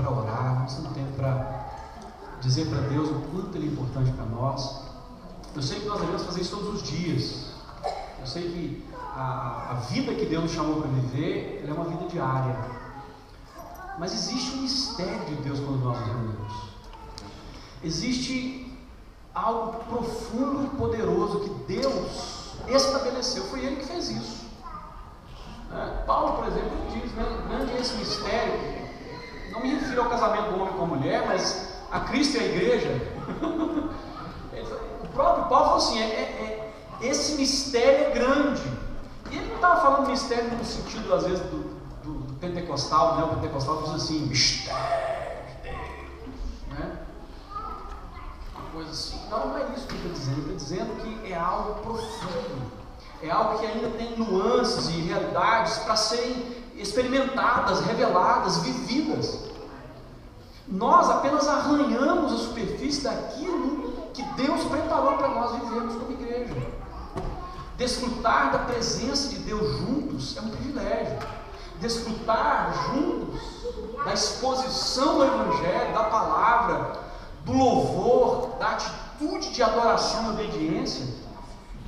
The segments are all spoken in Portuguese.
para orar, vamos ter um tempo para dizer para Deus o quanto Ele é importante para nós. Eu sei que nós devemos fazer isso todos os dias. Eu sei que a vida que Deus nos chamou para viver, ela é uma vida diária. Mas existe um mistério de Deus quando nós nos reunimos. Existe algo profundo e poderoso que Deus estabeleceu. Foi Ele que fez isso. Paulo, por exemplo, diz, grande é esse mistério. Não me refiro ao casamento do homem com a mulher, mas a Cristo e a igreja. O próprio Paulo falou assim, esse mistério é grande. E ele não estava falando mistério no sentido, às vezes, do pentecostal, né? O pentecostal diz assim, mistério de Deus, né? Uma coisa assim. Não é isso que ele está dizendo. Ele está dizendo que é algo profundo. É algo que ainda tem nuances e realidades para serem experimentadas, reveladas, vividas. Nós apenas arranhamos a superfície daquilo que Deus preparou para nós vivermos como igreja. Desfrutar da presença de Deus juntos é um privilégio. Desfrutar juntos da exposição do Evangelho, da palavra, do louvor, da atitude de adoração e obediência,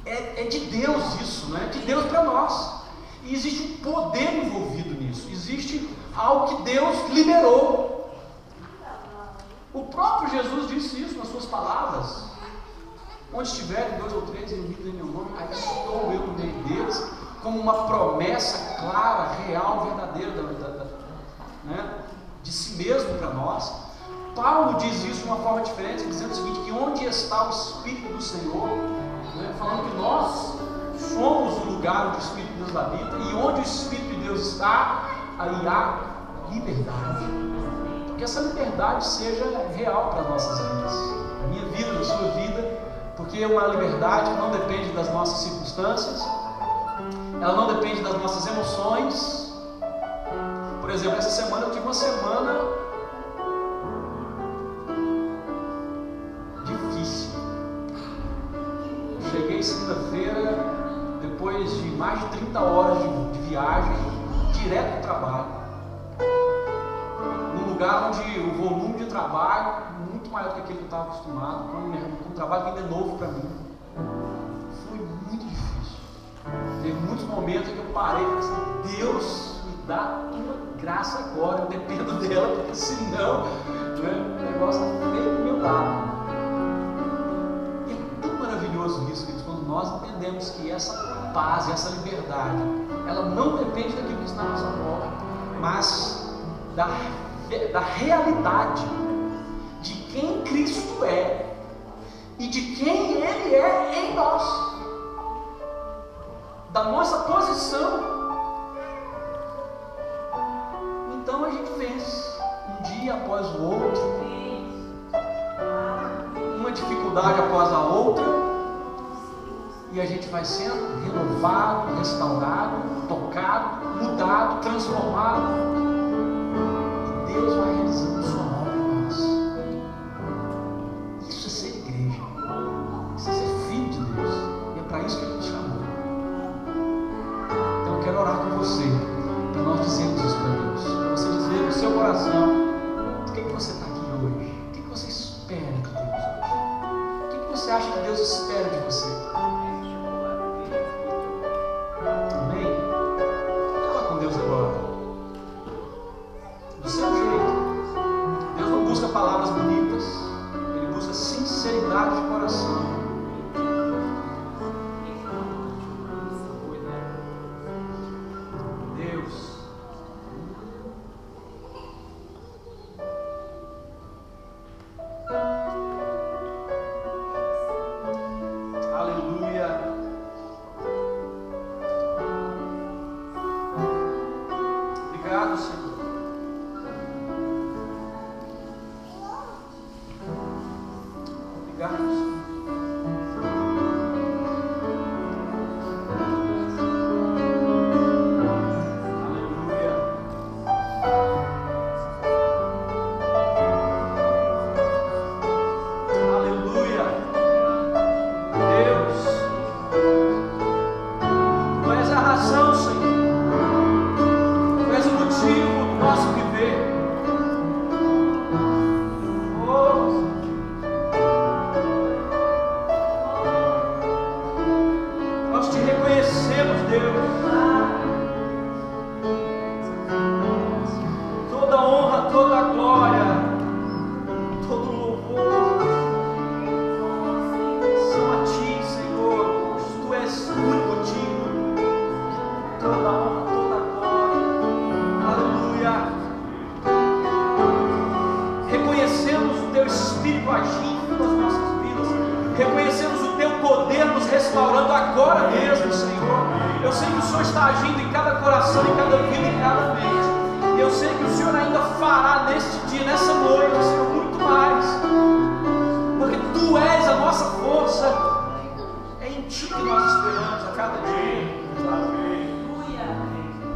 é de Deus isso, não é de Deus para nós. E existe um poder envolvido nisso, existe algo que Deus liberou. O próprio Jesus disse isso nas suas palavras: onde estiverem 2 ou 3 reunidos em meu nome, aí estou eu no meio deles, como uma promessa clara, real, verdadeira de si mesmo para nós. Paulo diz isso de uma forma diferente, dizendo o seguinte, que onde está o Espírito do Senhor, falando que nós somos o lugar onde o Espírito de Deus habita, e onde o Espírito de Deus está, aí há liberdade. Que essa liberdade seja real para as nossas vidas, na minha vida, na sua vida, porque é uma liberdade que não depende das nossas circunstâncias, ela não depende das nossas emoções. Por exemplo, essa semana eu tive uma semana difícil. Cheguei segunda-feira, depois de mais de 30 horas de viagem, direto do trabalho. Lugar onde o volume de trabalho é muito maior do que aquele que eu estava acostumado, com um trabalho que ainda é novo para mim. Foi muito difícil. Teve muitos momentos em que eu parei e falei assim, Deus, me dá uma graça agora, eu dependo dela, porque senão o negócio está feio do meu lado. E é tão maravilhoso isso, queridos, quando nós entendemos que essa paz, essa liberdade, ela não depende daquilo que está à nossa volta, mas da realidade de quem Cristo é e de quem Ele é em nós, da nossa posição. Então a gente vence um dia após o outro, uma dificuldade após a outra, e a gente vai sendo renovado, restaurado, tocado, mudado, transformado. Deus vai realizando sua obra em nós. Isso é ser igreja. Isso é ser filho de Deus. E é para isso que Ele nos chamou. Então eu quero orar com você, para nós dizermos isso para Deus. Para você dizer no seu coração, por que você está aqui hoje? O que você espera de Deus hoje? O que você acha que Deus espera de você? Amém? Fala com Deus agora. Do seu jeito. Deus não busca palavras bonitas, Ele busca sinceridade de coração. Deus, aleluia. reconhecemos, Deus, toda honra, toda glória, todo louvor são a Ti, Senhor, pois Tu és único, digno. Toda honra, toda glória, aleluia. Reconhecemos o Teu Espírito agindo nas nossas vidas, reconhecemos o Teu poder nos restaurando agora mesmo, Senhor. Eu sei que o Senhor está agindo em cada coração, em cada vida, em cada mente. Eu sei que o Senhor ainda fará neste dia, nessa noite, Senhor, muito mais, porque Tu és a nossa força. É em Ti que nós esperamos a cada dia.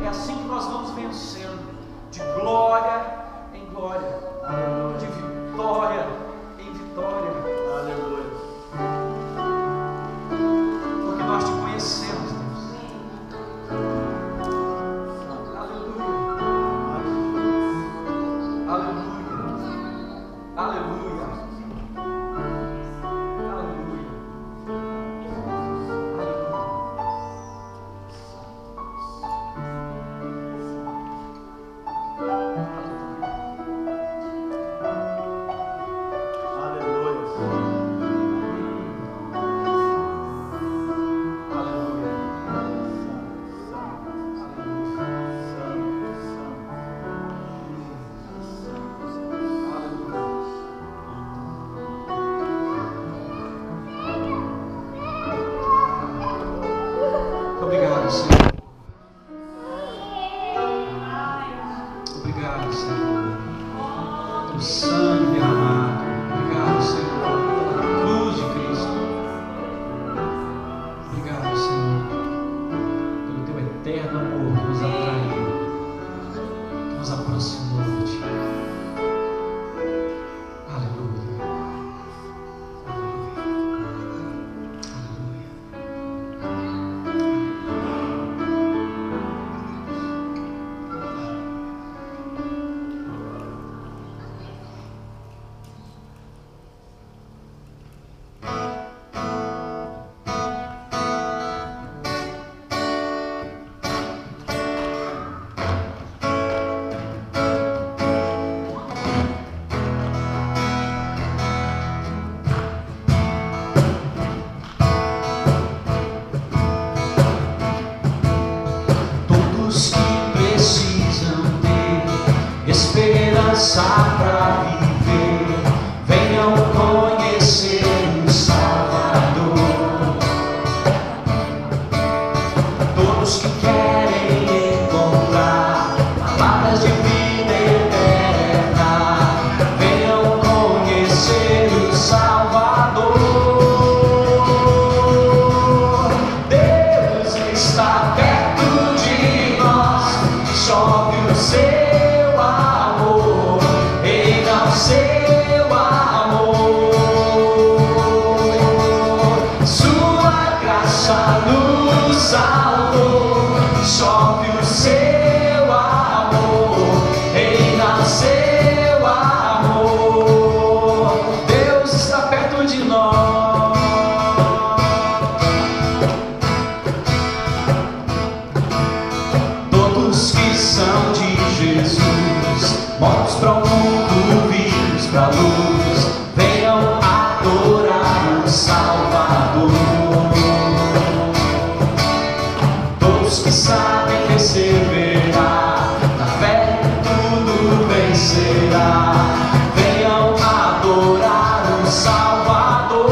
É assim que nós vamos vencendo, de glória em glória, de vitória em vitória. Aleluia. Porque nós Te conhecemos, Deus. Aleluia. Aleluia. Aleluia. Obrigado, Senhor. Obrigado, Senhor, pelo sangue derramado. Obrigado, Senhor, pela cruz de Cristo. Obrigado, Senhor, pelo Teu eterno amor que nos atraiu, que nos aproximou de Ti. Aleluia. Esperança para viver, venham conhecer o Salvador. Todos que querem encontrar palavras de vida eterna, venham conhecer o Salvador. Deus está perto de nós, chove o céu. Seu amor, Sua graça nos salvou, chove o Seu amor, reina Seu amor. Deus está perto de nós. Todos que são de Jesus, mortos para o mundo, vivos para a luz, venham adorar o Salvador. Todos que sabem perseverar, na fé tudo vencerá, venham adorar o Salvador.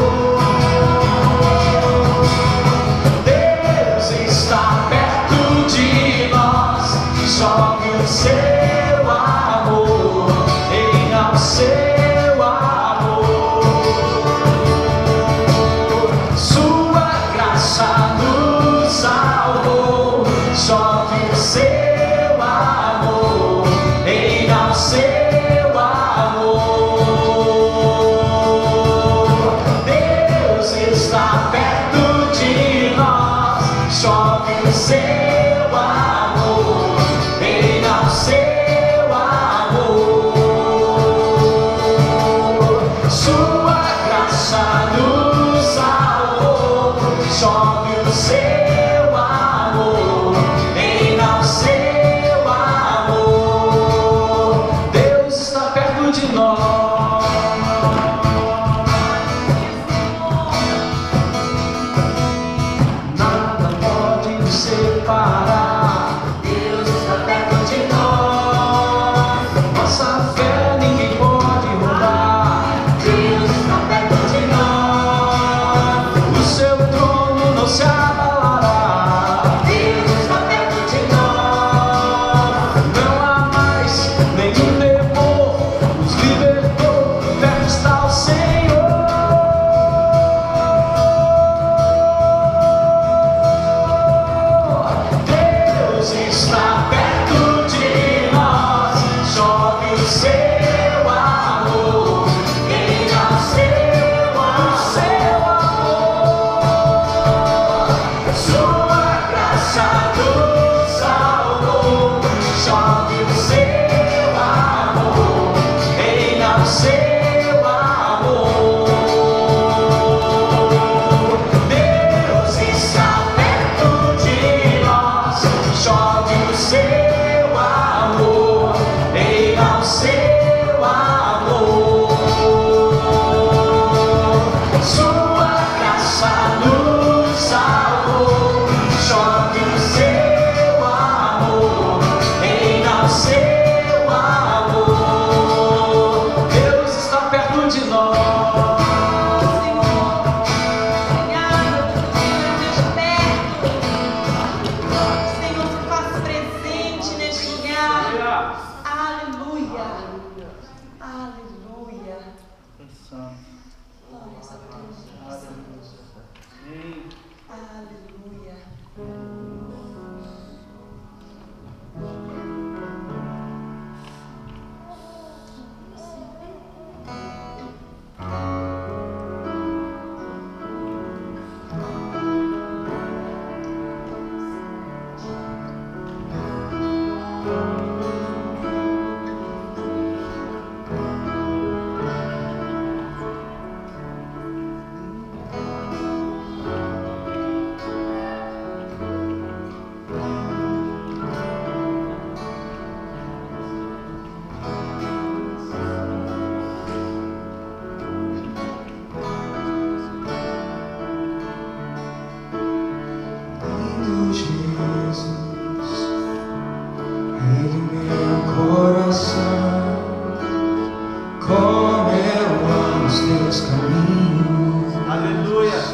Deus está perto de nós, chove o Seu amor, reina o Seu amor. Sua graça nos salvou, chove o Seu amor, reina o Seu amor. Deus está perto de nós, chove o Seu amor, reina o Seu amor. Sua graça nos salvou, chove o Seu Aleluia.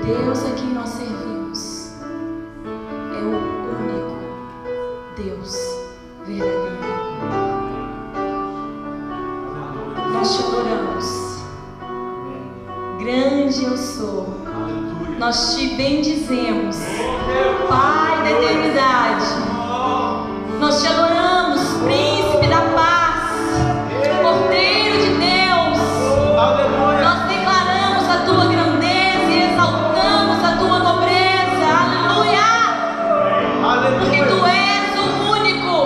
Deus a quem nós servimos é o único Deus verdadeiro. Nós te adoramos. Grande eu sou. Nós te bendizemos, Pai da eternidade. Nós te adoramos, Príncipe da paz, Cordeiro de Deus. Nós declaramos a tua grandeza e exaltamos a tua nobreza. Aleluia! Porque tu és o único,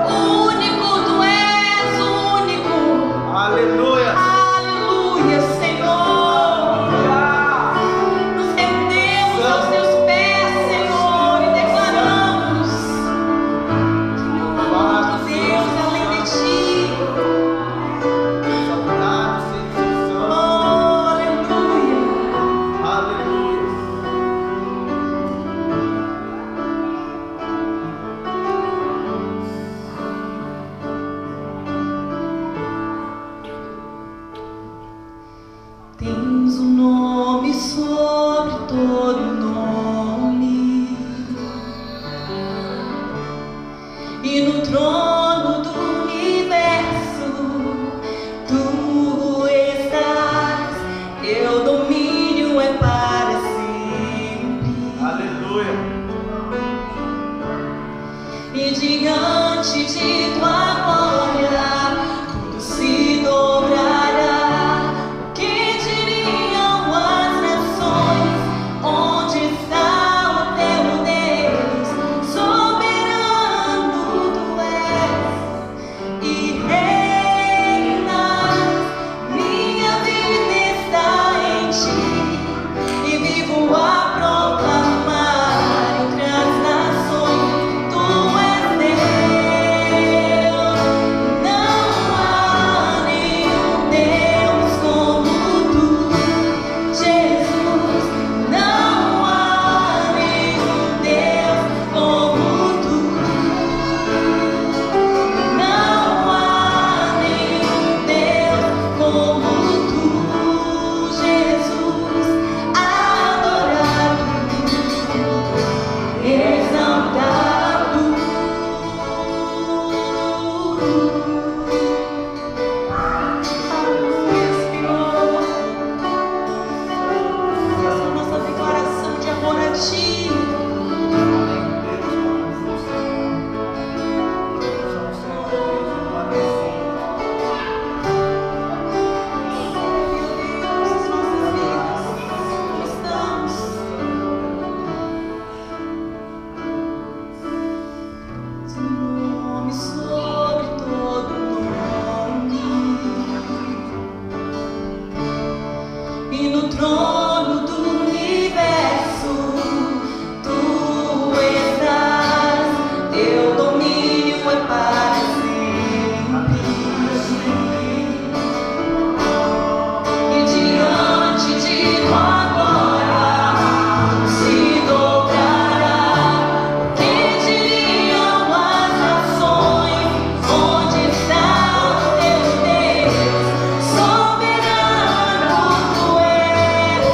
tu és o único. Aleluia! Aleluia, Senhor. Nos rendemos aos teus pés, Senhor, e declaramos que não há outro Deus além de ti. Oh, aleluia. Aleluia! Tens um nome sobre todo nome, e no trono do universo tu estás. Teu domínio é para sempre. Aleluia! E diante de tua glória tudo se dobrará. O que diriam as nações? Onde está o teu Deus? Soberano tu és e reinas. Minha vida está em ti e vivo a proclamar entre as nações. Tu és Deus. Não há nenhum Deus como tu, Jesus. Não há nenhum Deus como tu. Não há nenhum Deus como tu, Jesus. Adorado, exaltado. Aleluia, Senhor. Essa é a nossa declaração de amor a ti. As nossas vidas, como estamos? Seu nome sobre todo nome, e no trono do universo tu estás. Teu domínio é para sempre. E diante de tua glória se dobrará. O que diriam as nações? Onde está o teu Deus? Soberano tu és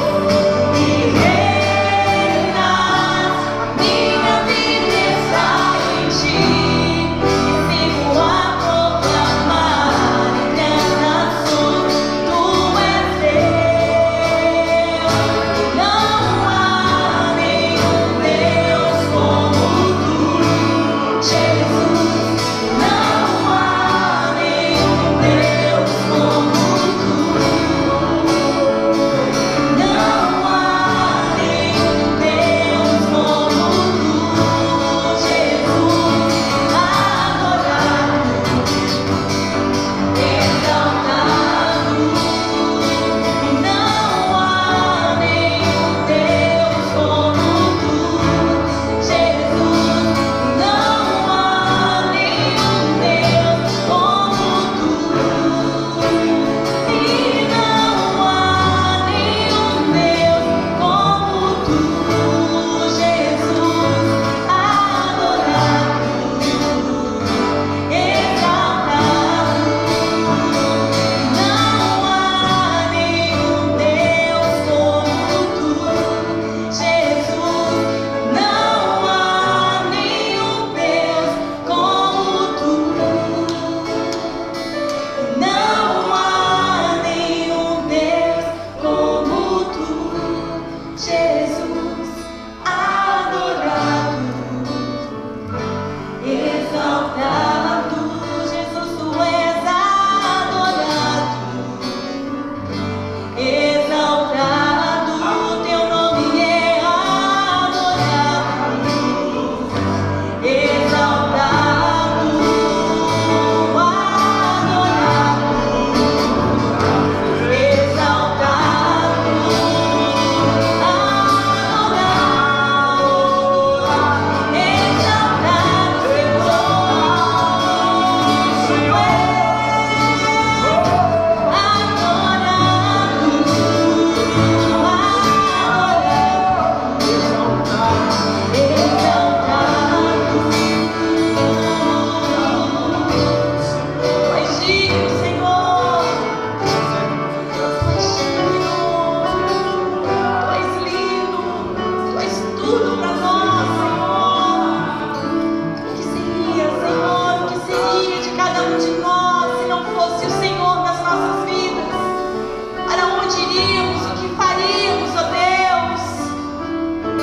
seríamos, o que faríamos, ó Deus,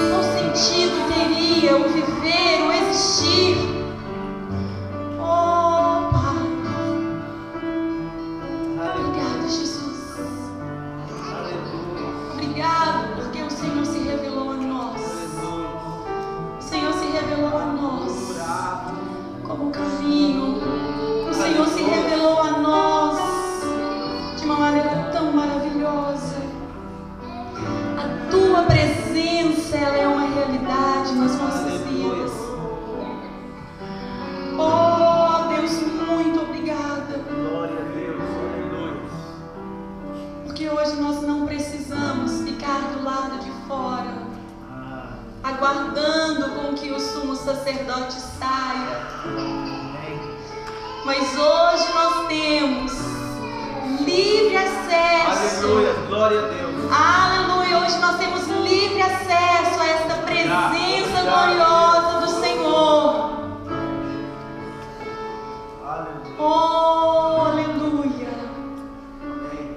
qual sentido teria o viver, o existir. Oh, Pai, obrigado, Jesus. Obrigado porque o Senhor se revelou a nós. O Senhor se revelou a nós como caminho. O Senhor se revelou a nós de uma maneira tão maravilhosa. A Tua presença, ela é uma realidade nas nossas vidas. Oh, Deus, muito obrigada. Glória a Deus, aleluia. Porque hoje nós não precisamos ficar do lado de fora, aguardando com que o sumo sacerdote saia. Mas hoje nós temos livre acesso. Aleluia, glória a Deus. Aleluia, hoje nós temos livre acesso a esta presença gloriosa do Senhor. Aleluia. Oh, aleluia. Amém.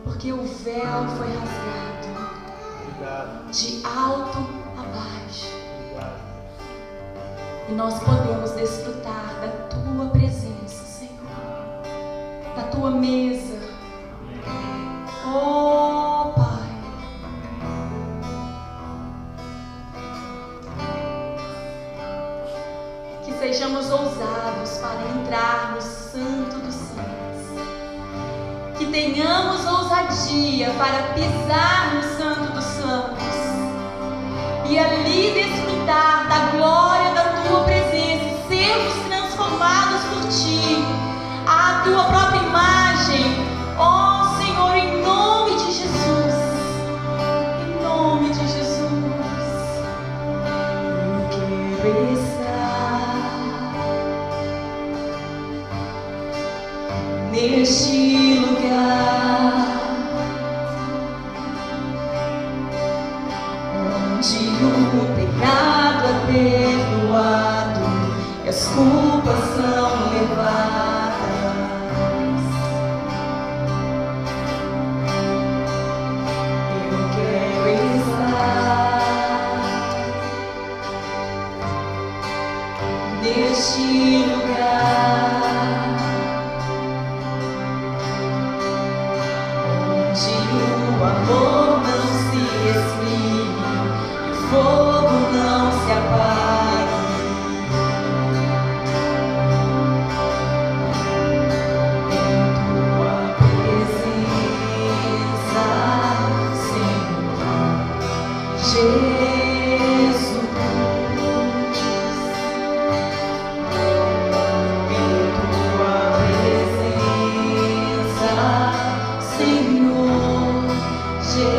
Porque o véu foi rasgado Obrigado. de alto a baixo. Obrigado. E nós podemos desfrutar da Tua presença, Senhor, da Tua mesa. Oh, Pai, que sejamos ousados para entrar no Santo dos Santos, que tenhamos ousadia para pisar no Santo dos Santos e ali desfrutar da glória da Tua presença, sermos transformados por Ti, a Tua própria imagem. Oh, Senhor, em nome de Jesus, em nome de Jesus, eu quero estar neste lugar onde o pecado é perdoado e as culpas são levadas. Eu quero estar neste lugar onde o amor não se esfrie, o fogo não se apague. Em Tua presença, Senhor Jesus. Em Tua presença, Senhor Jesus.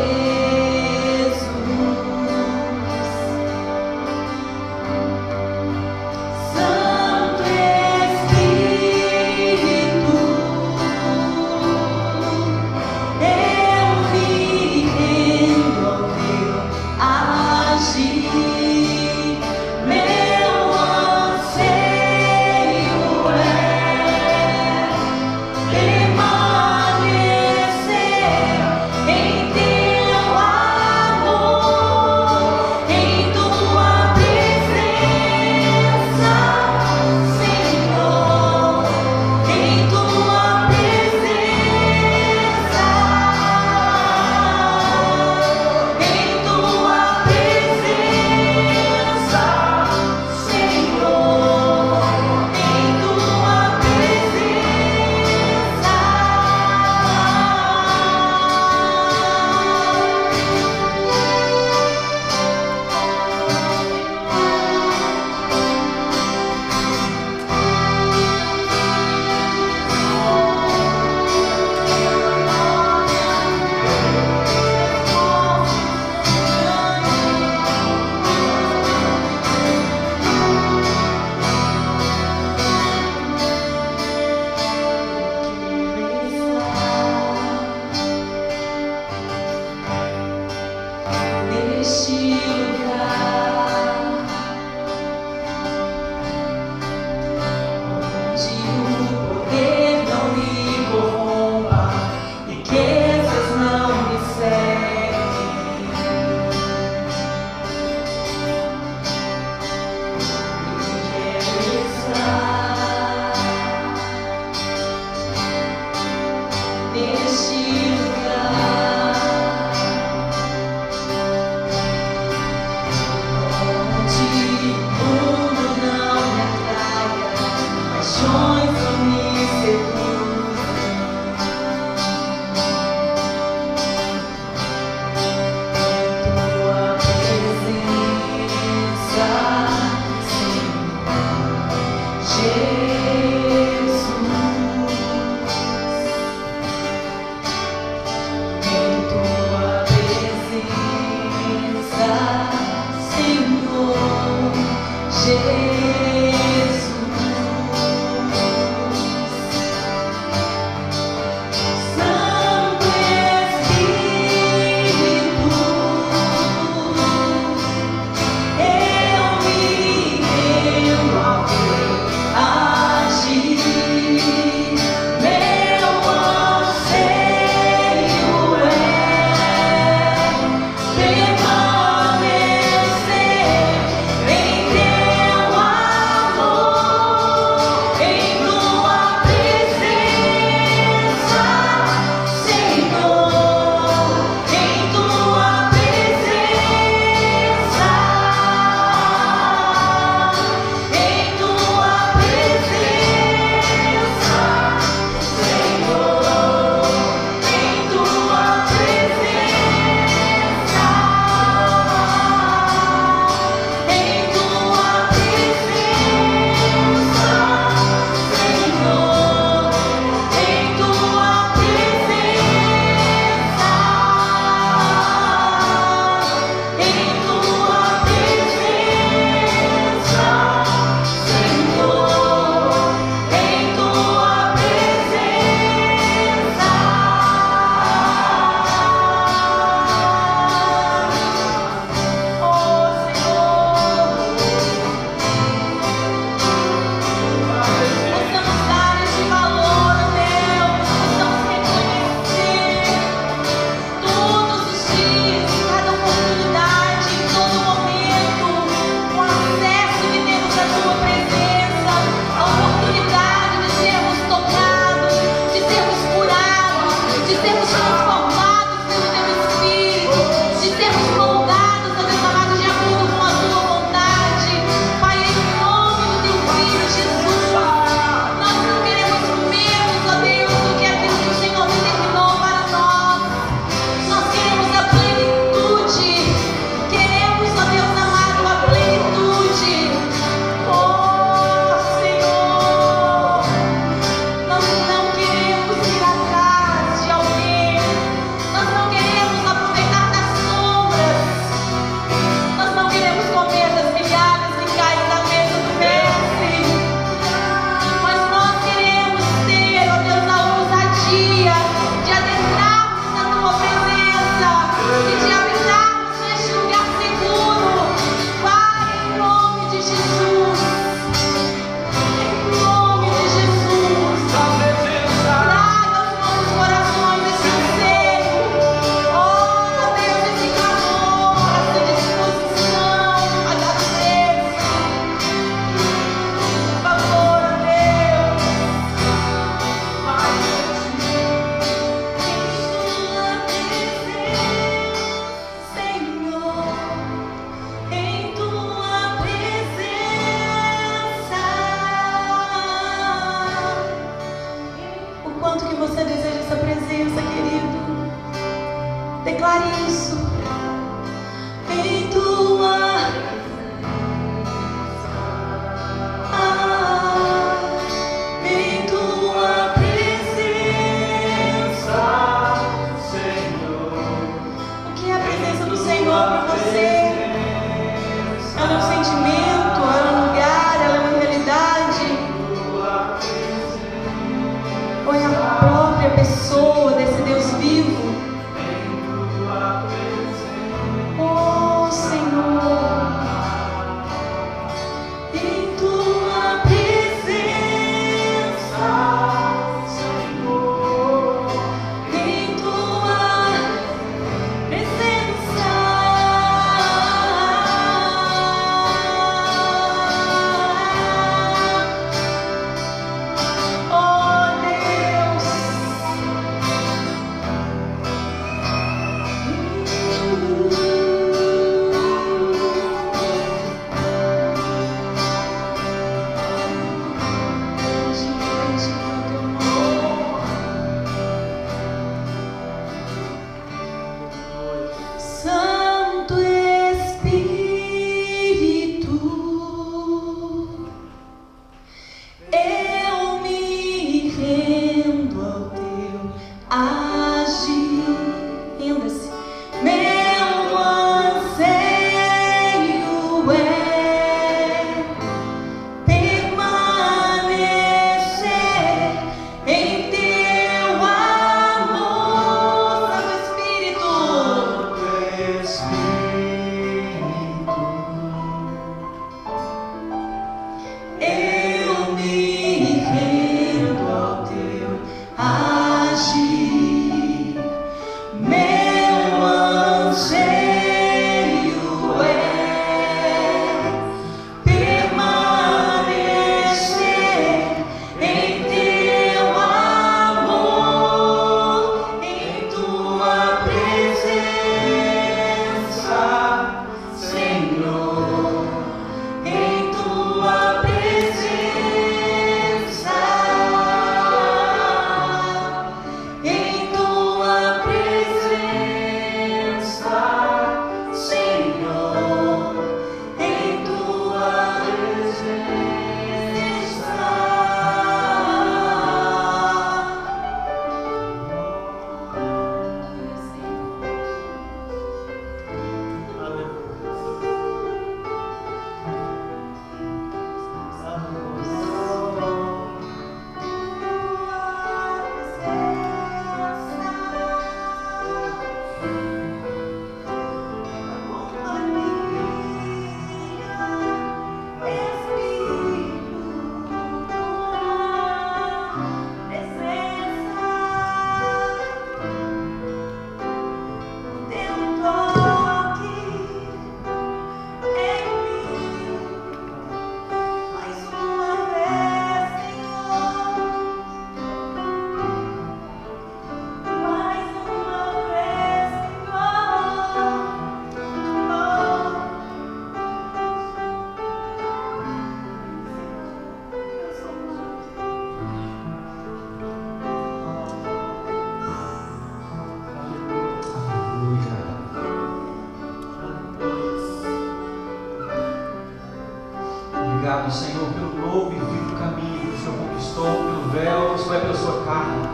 Obrigado, Senhor, pelo novo e vivo caminho que o Senhor conquistou, pelo véu que vai pela sua carne.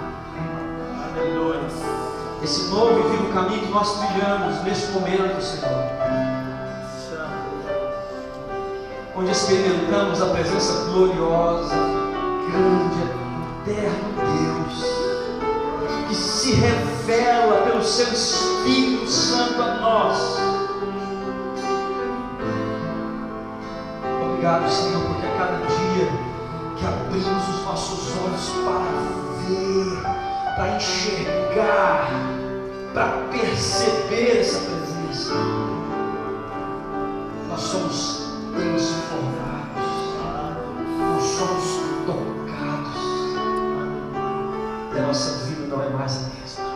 Aleluia. Esse novo e vivo caminho que nós trilhamos neste momento, Senhor, onde experimentamos a presença gloriosa, grande, eterno Deus, que se revela pelo seu Espírito Santo a nós. Obrigado, Senhor, porque a cada dia que abrimos os nossos olhos para ver, para enxergar, para perceber essa presença, nós somos transformados, nós somos tocados, e a nossa vida não é mais a mesma,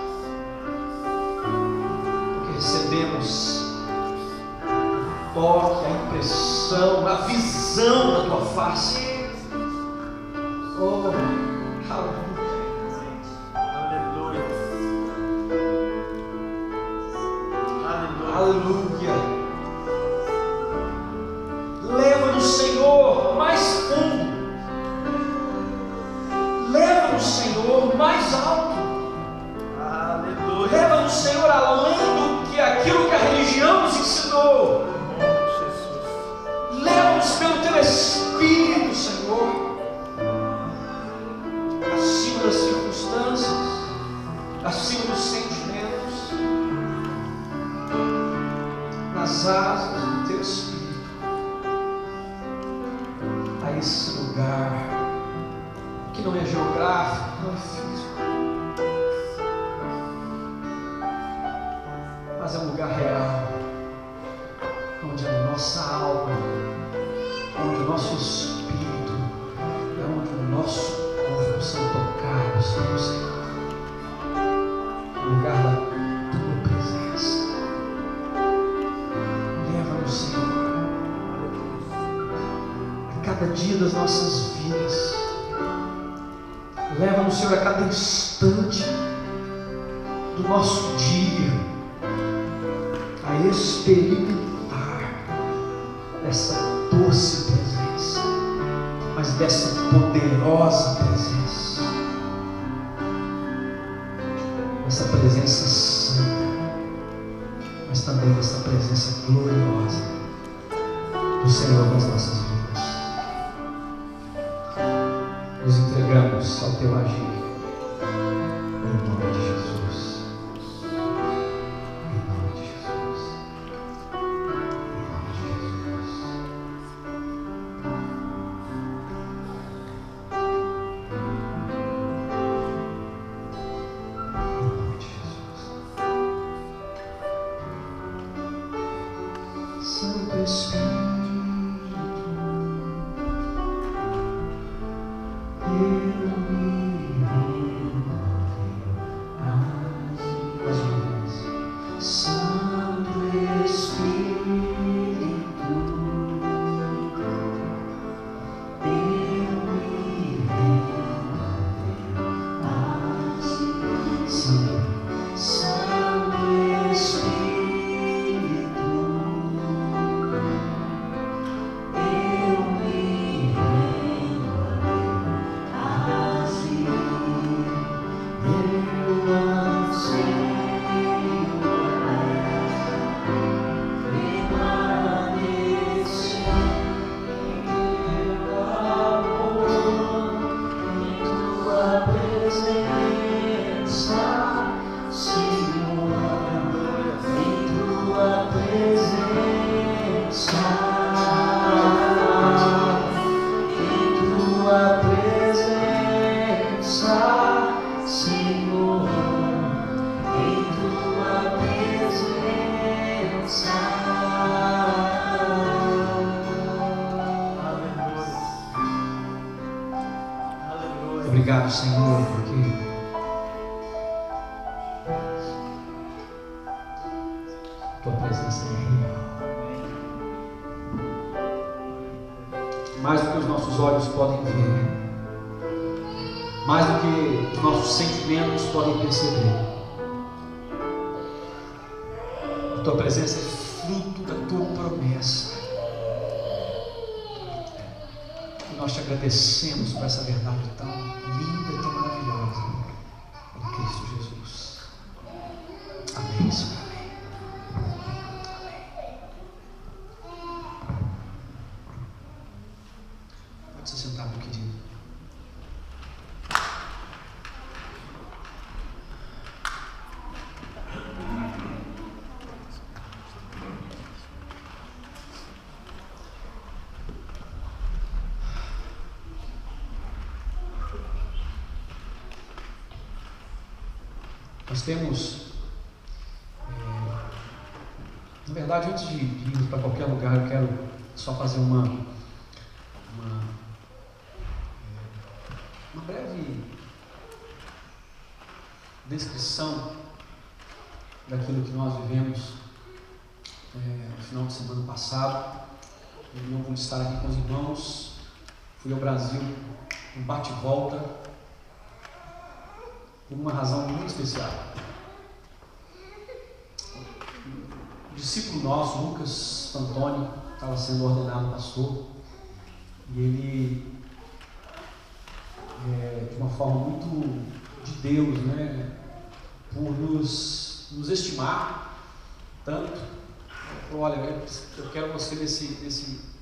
porque recebemos o toque, a impressão, a visão da tua face. Oh, aleluia, aleluia, aleluia. Leva-nos, Senhor, mais fundo, leva-nos, Senhor, mais alto, aleluia. Leva-nos, Senhor, além do que aquilo que a religião nos ensinou. Leva-nos pelo teu Espírito, Senhor, acima das circunstâncias, acima dos sentimentos, nas asas do teu Espírito, a esse lugar que não é geográfico, não é físico, mas é um lugar real, onde a nossa alma, onde o nosso espírito, onde o nosso corpo são tocados pelo Senhor, o lugar da tua presença. Leva-nos, Senhor, a cada dia das nossas vidas. Leva-nos, Senhor, a cada instante do nosso dia a experimentar essa doce presença, mas dessa poderosa presença, essa presença santa, mas também dessa presença gloriosa do Senhor nas nossas vidas. Nos entregamos ao teu agir, em nome de Jesus. Em nome de Jesus. Obrigado, Senhor, porque Tua presença é real. Mais do que os nossos olhos podem ver, mais do que os nossos sentimentos podem perceber. A Tua presença é fruto da Tua promessa. E nós te agradecemos por essa verdade tão linda e tão maravilhosa em Cristo Jesus. Amém, Senhor. Pode se sentar, meu querido. Nós temos, na verdade, antes de irmos para qualquer lugar, eu quero só fazer uma breve descrição daquilo que nós vivemos no final de semana passado. Eu não pude estar aqui com os irmãos, fui ao Brasil, um bate e volta, por uma razão muito especial. O discípulo nosso, Lucas Antônio, estava sendo ordenado pastor, e ele, de uma forma muito de Deus, né, por nos estimar tanto, falou: olha, eu quero você nesse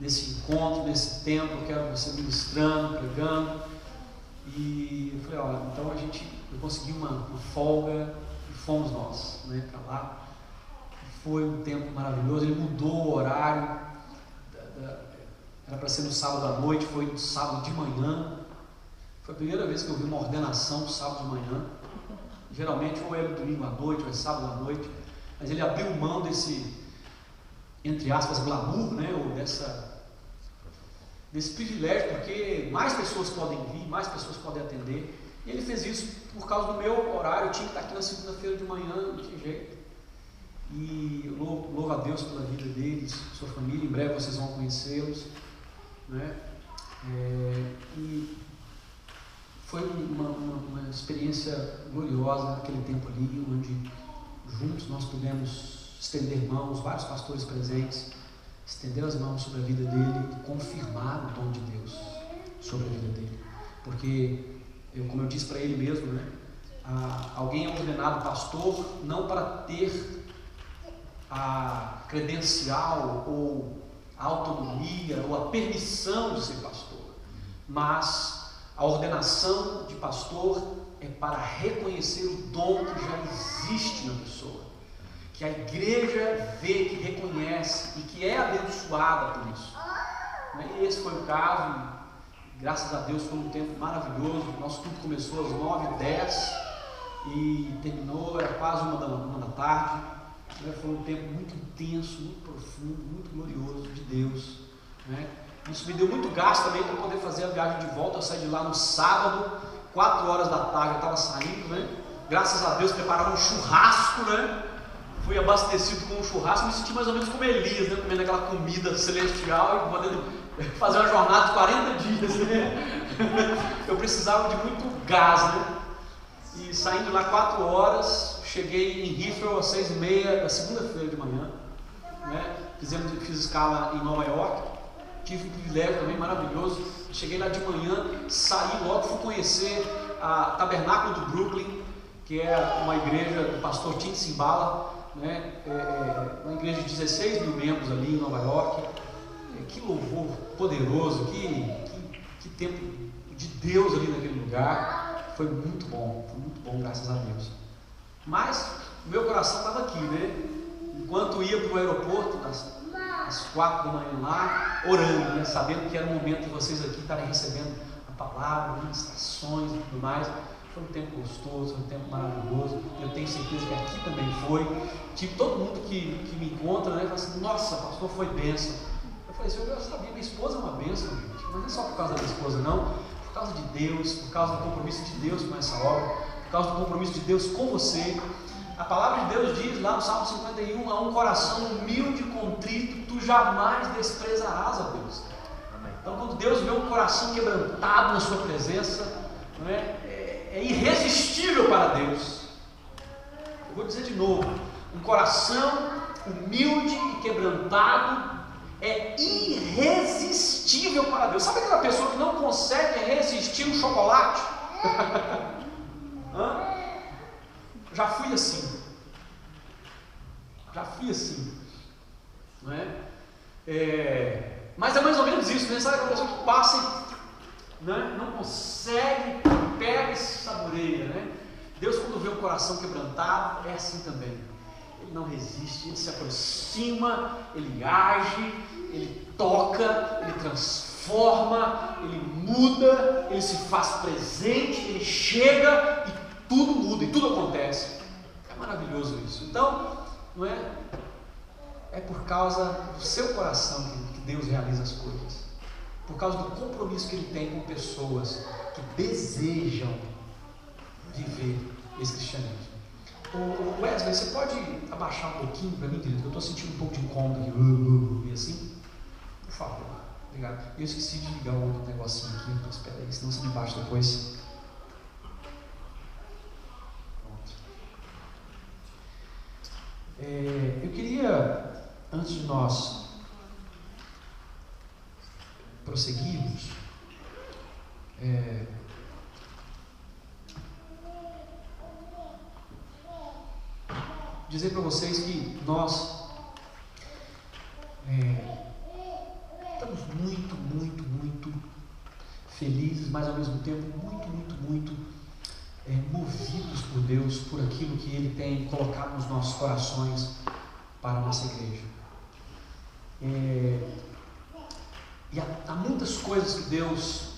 encontro, nesse tempo, eu quero você ministrando, pregando. E eu falei: olha, então eu consegui uma folga e fomos nós, né, para lá. Foi um tempo maravilhoso. Ele mudou o horário, era para ser no sábado à noite, foi no sábado de manhã. Foi a primeira vez que eu vi uma ordenação no sábado de manhã. Geralmente ou é no domingo à noite ou é sábado à noite, mas ele abriu mão desse, entre aspas, glamour, né, ou desse privilégio, porque mais pessoas podem vir, mais pessoas podem atender, e ele fez isso por causa do meu horário. Eu tinha que estar aqui na segunda-feira de manhã, não tinha jeito, e eu louvo a Deus pela vida deles, sua família. Em breve vocês vão conhecê-los, né? E foi uma experiência gloriosa naquele tempo ali, onde juntos nós pudemos estender mãos, vários pastores presentes, estender as mãos sobre a vida dele e confirmar o dom de Deus sobre a vida dele. Porque, como eu disse para ele mesmo, né, alguém é ordenado pastor não para ter a credencial ou a autonomia ou a permissão de ser pastor, mas a ordenação de pastor é para reconhecer o dom que já existe na pessoa, que a igreja vê, que reconhece e que é abençoada por isso. E esse foi o caso, e graças a Deus foi um tempo maravilhoso. Nosso culto começou às 9h10 e terminou, era quase 1h da tarde. né? Foi um tempo muito intenso, muito profundo, muito glorioso de Deus, né? Isso me deu muito gás também para poder fazer a viagem de volta. Eu saí de lá no sábado, 4 horas da tarde eu estava saindo, né? Graças a Deus prepararam um churrasco, né? Fui abastecido com um churrasco, me senti mais ou menos como Elias, né? Comendo aquela comida celestial e podendo fazer uma jornada de 40 dias, né? Eu precisava de muito gás, né? E saindo lá 4 horas, cheguei em Heathrow às 6h30 da segunda-feira de manhã, né? Fiz escala em Nova York, tive um privilégio também maravilhoso. Cheguei lá de manhã, saí logo, fui conhecer a Tabernáculo do Brooklyn, que é uma igreja do pastor Tim Simbala, né? Uma igreja de 16 mil membros ali em Nova York. Que louvor poderoso, que tempo de Deus ali naquele lugar. Foi muito bom, graças a Deus. Mas o meu coração estava aqui, né? Enquanto ia para o aeroporto, às 4 da manhã lá, orando, né? Sabendo que era o momento de vocês aqui estarem recebendo a palavra, ministrações e tudo mais. Foi um tempo gostoso, foi um tempo maravilhoso. Eu tenho certeza que aqui também foi. Tipo, todo mundo que me encontra, né, fala assim: nossa, pastor, foi bênção. Eu falei assim: eu sabia, minha esposa é uma bênção, gente. Mas não é só por causa da minha esposa, não. Por causa de Deus, por causa do compromisso de Deus com essa obra, por causa do compromisso de Deus com você. A palavra de Deus diz lá no Salmo 51: a um coração humilde e contrito, tu jamais desprezarás a Deus. Então, quando Deus vê um coração quebrantado na sua presença, não é irresistível para Deus. Eu vou dizer de novo: um coração humilde e quebrantado é irresistível para Deus. Sabe aquela pessoa que não consegue resistir um chocolate? Já fui assim, não é? Mas é mais ou menos isso, né? Sabe aquela pessoa que passa e, né, não consegue, pega e saboreia, né? Deus, quando vê um coração quebrantado, é assim também. Ele não resiste, ele se aproxima, ele age, ele toca, ele transforma, ele muda, ele se faz presente, ele chega e tudo muda e tudo acontece. É maravilhoso isso. Então, não é? É por causa do seu coração que Deus realiza as coisas. Por causa do compromisso que Ele tem com pessoas que desejam viver esse cristianismo. O Wesley, você pode abaixar um pouquinho para mim, querido? Eu estou sentindo um pouco de incômodo aqui. E assim? Por favor. Obrigado. Eu esqueci de ligar o outro negocinho aqui. Então espera aí, senão você me baixa depois. Eu queria, antes de nós prosseguirmos, dizer para vocês que nós estamos muito felizes, mas ao mesmo tempo muito movidos por Deus, por aquilo que Ele tem colocado nos nossos corações para a nossa igreja. E há muitas coisas que Deus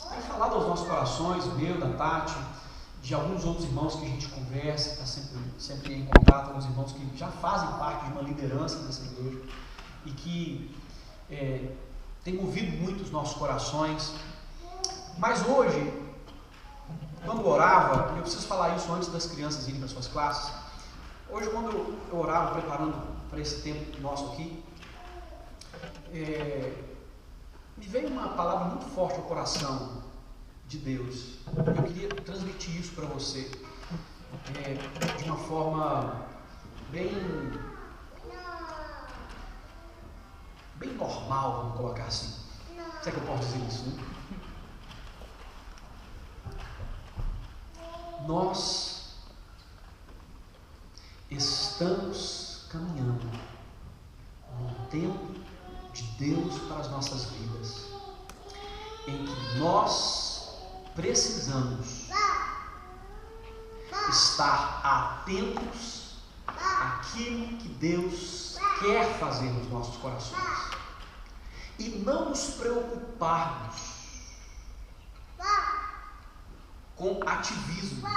tem falado aos nossos corações, meu, da Tati, de alguns outros irmãos que a gente conversa, está sempre em contato com os irmãos que já fazem parte de uma liderança dessa igreja e que tem movido muito os nossos corações. Mas hoje, quando eu orava, eu preciso falar isso antes das crianças irem para suas classes. Hoje, quando eu orava, preparando para esse tempo nosso aqui, me veio uma palavra muito forte ao coração de Deus. Eu queria transmitir isso para você de uma forma bem normal, vamos colocar assim. Será que eu posso dizer isso, né? Nós estamos caminhando no tempo de Deus para as nossas vidas, em que nós precisamos estar atentos àquilo que Deus quer fazer nos nossos corações e não nos preocuparmos com ativismo.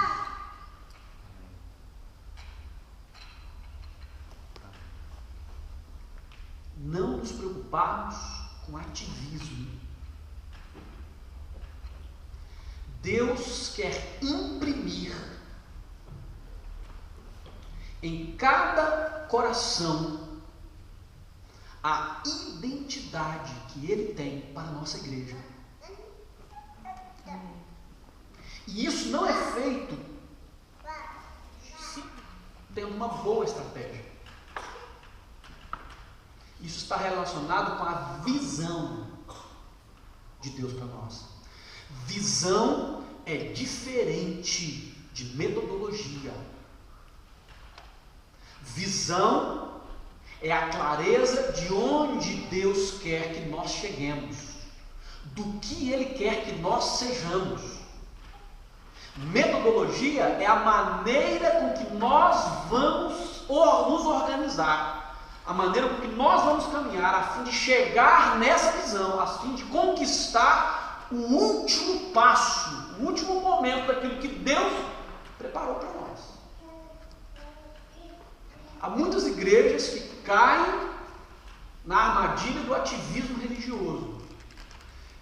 nos preocuparmos com ativismo. Deus quer imprimir em cada coração a identidade que Ele tem para a nossa igreja. E isso não é feito tendo uma boa estratégia. Isso está relacionado com a visão de Deus para nós. Visão é diferente de metodologia. Visão é a clareza de onde Deus quer que nós cheguemos, do que Ele quer que nós sejamos. Metodologia é a maneira com que nós vamos nos organizar, a maneira com que nós vamos caminhar a fim de chegar nessa visão, a fim de conquistar o último passo, o último momento daquilo que Deus preparou para nós. Há muitas igrejas que caem na armadilha do ativismo religioso,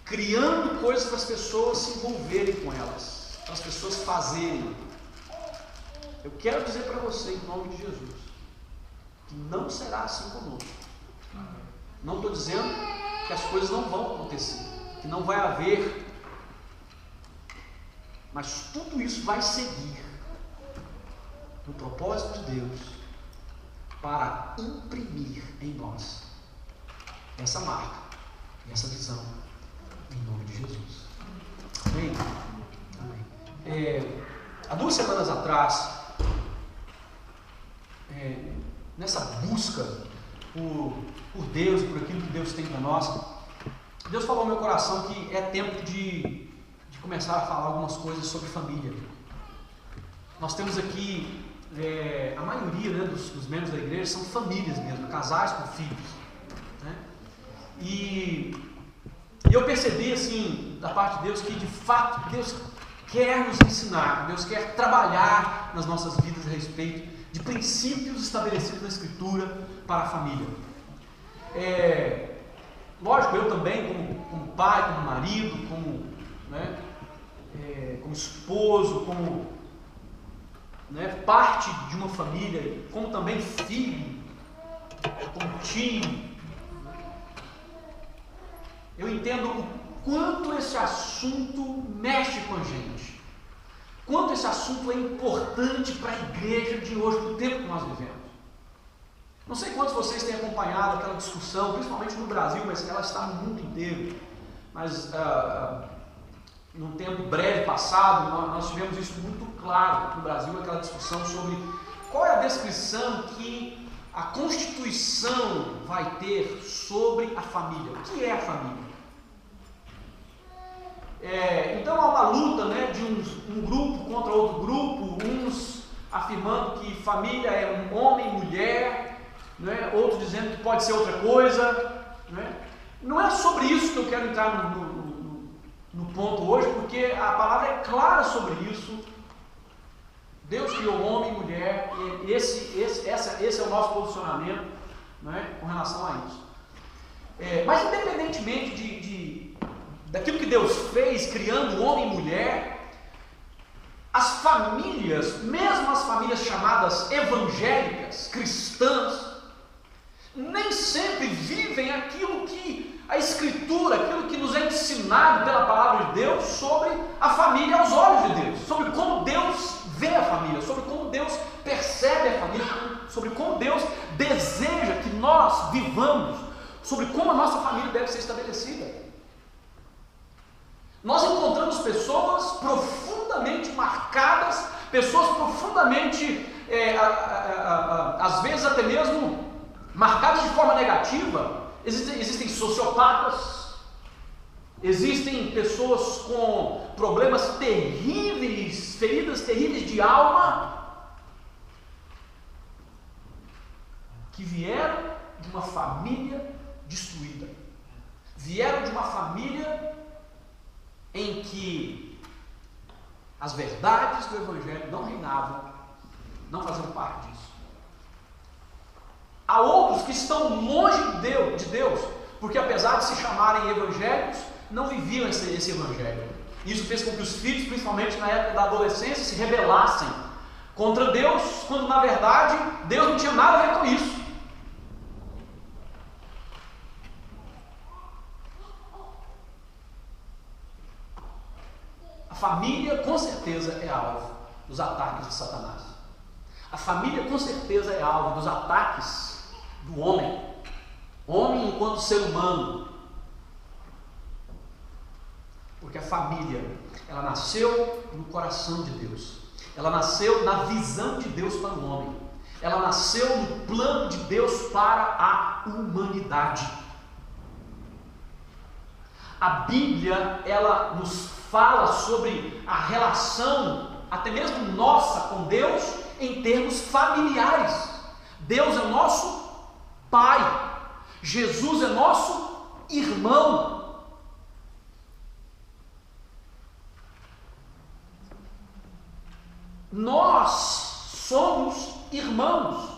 criando coisas para as pessoas se envolverem com elas, para as pessoas fazerem. Eu quero dizer para você, em nome de Jesus, que não será assim conosco. Não estou dizendo que as coisas não vão acontecer, que não vai haver, mas tudo isso vai seguir no propósito de Deus para imprimir em nós essa marca e essa visão, em nome de Jesus. Amém? Amém. Há 2 semanas atrás, nessa busca por Deus e por aquilo que Deus tem para nós, Deus falou no meu coração que é tempo de começar a falar algumas coisas sobre família. Nós temos aqui, a maioria, né, dos membros da igreja são famílias mesmo, casais com filhos, né? E eu percebi assim, da parte de Deus, que de fato Deus quer nos ensinar, Deus quer trabalhar nas nossas vidas a respeito de princípios estabelecidos na Escritura para a família. Lógico, eu também, como pai, como marido, como esposo, como parte de uma família, como também filho, como tio, eu entendo o quanto esse assunto mexe com a gente, quanto esse assunto é importante para a igreja de hoje, no tempo que nós vivemos. Não sei quantos de vocês têm acompanhado aquela discussão, principalmente no Brasil, mas ela está no mundo inteiro. Mas num tempo breve passado, nós tivemos isso muito claro no Brasil, aquela discussão sobre qual é a descrição que a Constituição vai ter sobre a família. O que é a família? Então há uma luta, né, de um grupo contra outro grupo, uns afirmando que família é um homem e mulher, né, outros dizendo que pode ser outra coisa, né? Não é sobre isso que eu quero entrar no ponto hoje, porque a palavra é clara sobre isso. Deus criou homem e mulher, e esse é o nosso posicionamento, né, com relação a isso. Mas independentemente daquilo que Deus fez, criando homem e mulher, as famílias, mesmo as famílias chamadas evangélicas, cristãs, nem sempre vivem aquilo que a Escritura, aquilo que nos é ensinado pela palavra de Deus sobre a família aos olhos de Deus, sobre como Deus vê a família, sobre como Deus percebe a família, sobre como Deus deseja que nós vivamos, sobre como a nossa família deve ser estabelecida. Nós encontramos pessoas profundamente marcadas, pessoas profundamente, às vezes até mesmo marcadas de forma negativa. Existem sociopatas, existem pessoas com problemas terríveis, feridas terríveis de alma, que vieram de uma família destruída, vieram de uma família em que as verdades do Evangelho não reinavam, não faziam parte disso. Há Há outros que estão longe de Deus, porque apesar de se chamarem evangélicos, não viviam esse evangelho. Isso fez com que os filhos, principalmente na época da adolescência, se rebelassem contra Deus, quando na verdade Deus não tinha nada a ver com isso. A família com certeza é alvo dos ataques de Satanás. A família com certeza é alvo dos ataques do homem. Homem enquanto ser humano. Porque a família, ela nasceu no coração de Deus. Ela nasceu na visão de Deus para o homem. Ela nasceu no plano de Deus para a humanidade. A Bíblia, ela nos fala sobre a relação, até mesmo nossa com Deus, em termos familiares. Deus é nosso Pai. Jesus é nosso irmão. Nós somos irmãos.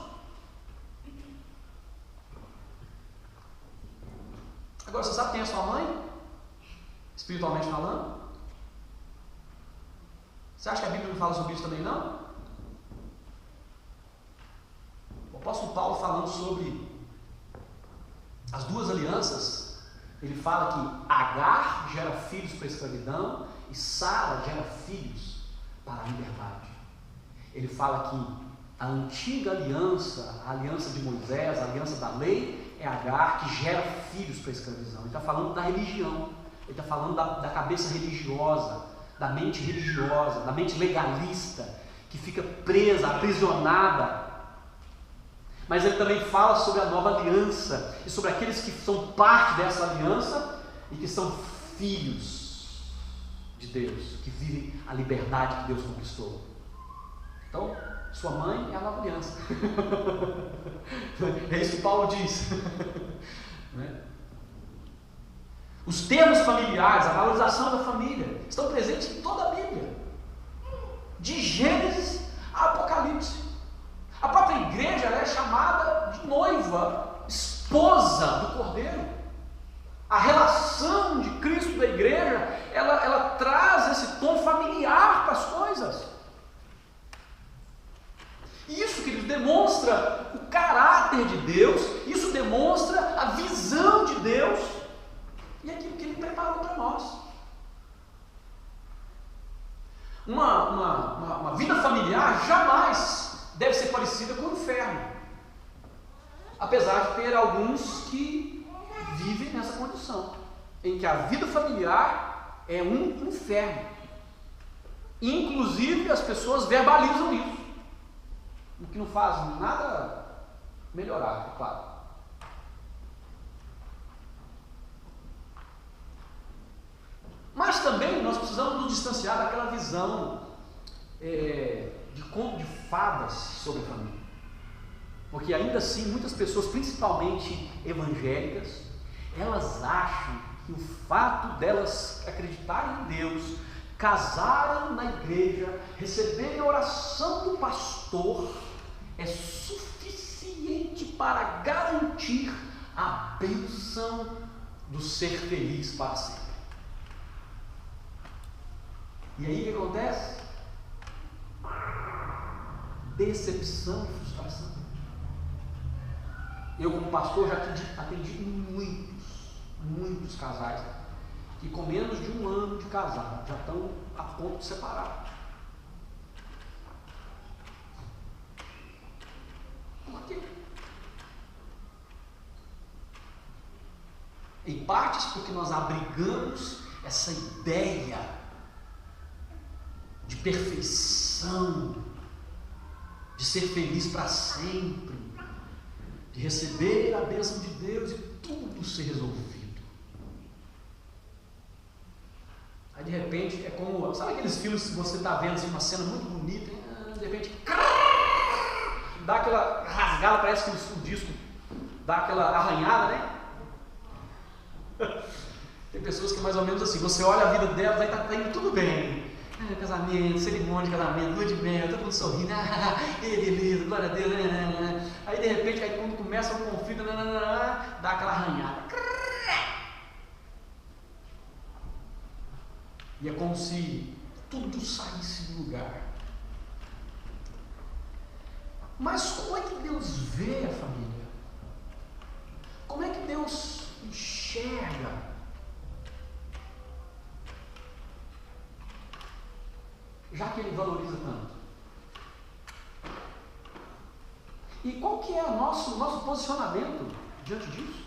Agora, você sabe quem é sua mãe? Espiritualmente falando? Você acha que a Bíblia não fala sobre isso também, não? O apóstolo Paulo, falando sobre as duas alianças, ele fala que Agar gera filhos para a escravidão e Sara gera filhos para a liberdade. Ele fala que a antiga aliança, a aliança de Moisés, a aliança da lei, é Agar que gera filhos para a escravidão. Ele está falando da religião, ele está falando da cabeça religiosa, da mente religiosa, da mente legalista, que fica presa, aprisionada. Mas ele também fala sobre a nova aliança e sobre aqueles que são parte dessa aliança e que são filhos de Deus, que vivem a liberdade que Deus conquistou. Então, sua mãe é a nova aliança. É isso que Paulo diz. Os termos familiares, a valorização da família, estão presentes em toda a Bíblia, de Gênesis a Apocalipse. A própria igreja, ela é chamada de noiva, esposa do Cordeiro. A relação de Cristo da igreja, ela traz esse tom familiar para as coisas. Isso, queridos, demonstra o caráter de Deus, isso demonstra a visão de Deus e aquilo que Ele preparou para nós. Uma vida familiar jamais deve ser parecida com o inferno, apesar de ter alguns que vivem nessa condição, em que a vida familiar é um inferno. Inclusive as pessoas verbalizam isso, o que não faz nada melhorar, é claro. Mas também nós precisamos nos distanciar daquela visão de conto de fadas sobre a família. Porque ainda assim, muitas pessoas, principalmente evangélicas, elas acham que o fato delas acreditarem em Deus, casarem na igreja, receberem a oração do pastor, é suficiente para garantir a bênção do ser feliz para sempre. E aí o que acontece? Decepção e frustração. Eu, como pastor, já atendi muitos casais que com menos de 1 ano de casado já estão a ponto de separar. Por quê? Em partes porque nós abrigamos essa ideia de perfeição, de ser feliz para sempre, de receber a bênção de Deus e tudo ser resolvido. Aí de repente é como, sabe aqueles filmes que você está vendo assim, uma cena muito bonita, e de repente dá aquela rasgada, parece que o disco dá aquela arranhada, né? Tem pessoas que mais ou menos assim, você olha a vida delas, aí está indo tudo bem. Casamento, cerimônia de casamento, lua de mel, todo mundo sorrindo, beleza, glória a Deus. Aí de repente, aí quando começa o conflito, dá aquela arranhada. E é como se tudo saísse do lugar. Mas como é que Deus vê a família? Como é que Deus enxerga? Já que Ele valoriza tanto. E qual que é o nosso posicionamento diante disso?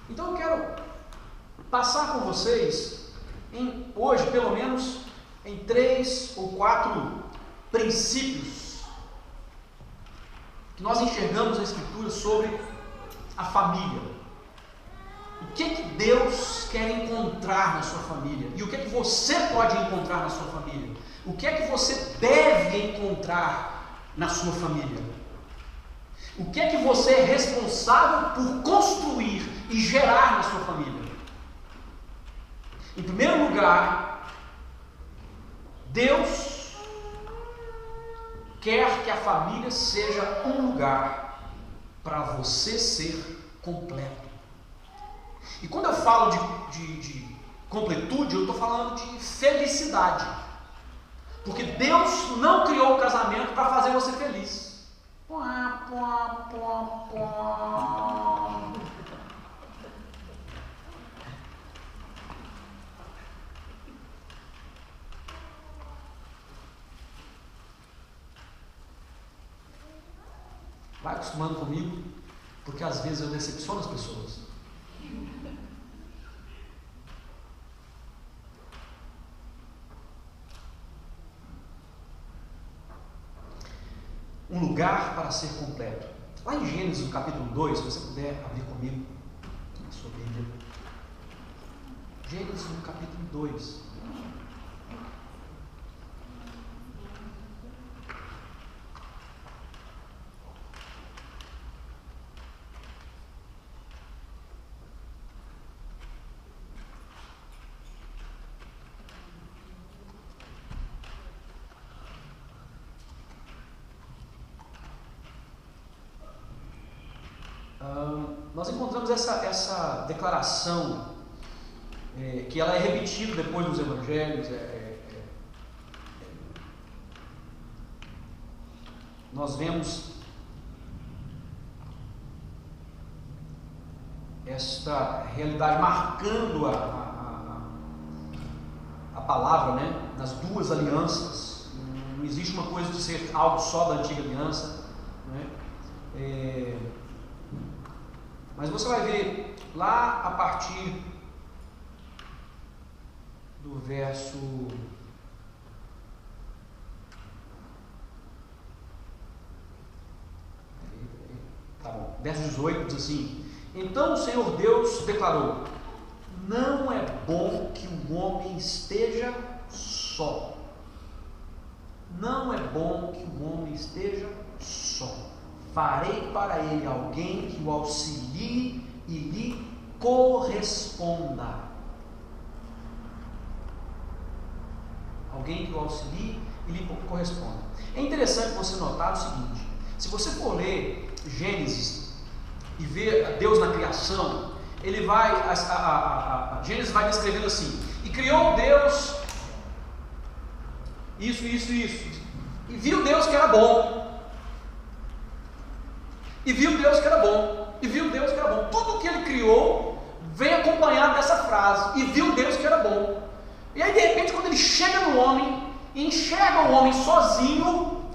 Então eu quero passar com vocês, hoje pelo menos, em 3 ou 4 princípios que nós enxergamos na Escritura sobre a família. O que Deus quer encontrar na sua família? E o que você pode encontrar na sua família? O que você deve encontrar na sua família? O que você é responsável por construir e gerar na sua família? Em primeiro lugar, Deus quer que a família seja um lugar para você ser completo. E quando eu falo de completude, eu estou falando de felicidade. Porque Deus não criou o casamento para fazer você feliz. Vai acostumando comigo, porque às vezes eu decepciono as pessoas. Um lugar para ser completo. Lá em Gênesis, no capítulo 2, se você puder abrir comigo a sua Bíblia. Gênesis, no capítulo 2. Nós encontramos essa declaração que ela é repetida depois dos evangelhos. Nós vemos esta realidade marcando a palavra, né, nas duas alianças. Não existe uma coisa de ser algo só da antiga aliança, né? Mas você vai ver lá a partir do verso verso 18, diz assim: então o Senhor Deus declarou: não é bom que o homem esteja só. Não é bom que o homem esteja só. Farei para ele alguém que o auxilie e lhe corresponda. Alguém que o auxilie e lhe corresponda. É interessante você notar o seguinte: se você for ler Gênesis e ver Deus na criação, ele vai, Gênesis vai descrevendo assim: e criou Deus isso, e viu Deus que era bom. E viu Deus que era bom. E viu Deus que era bom. Tudo que ele criou vem acompanhado dessa frase: e viu Deus que era bom. E aí de repente, quando ele chega no homem e enxerga o homem sozinho,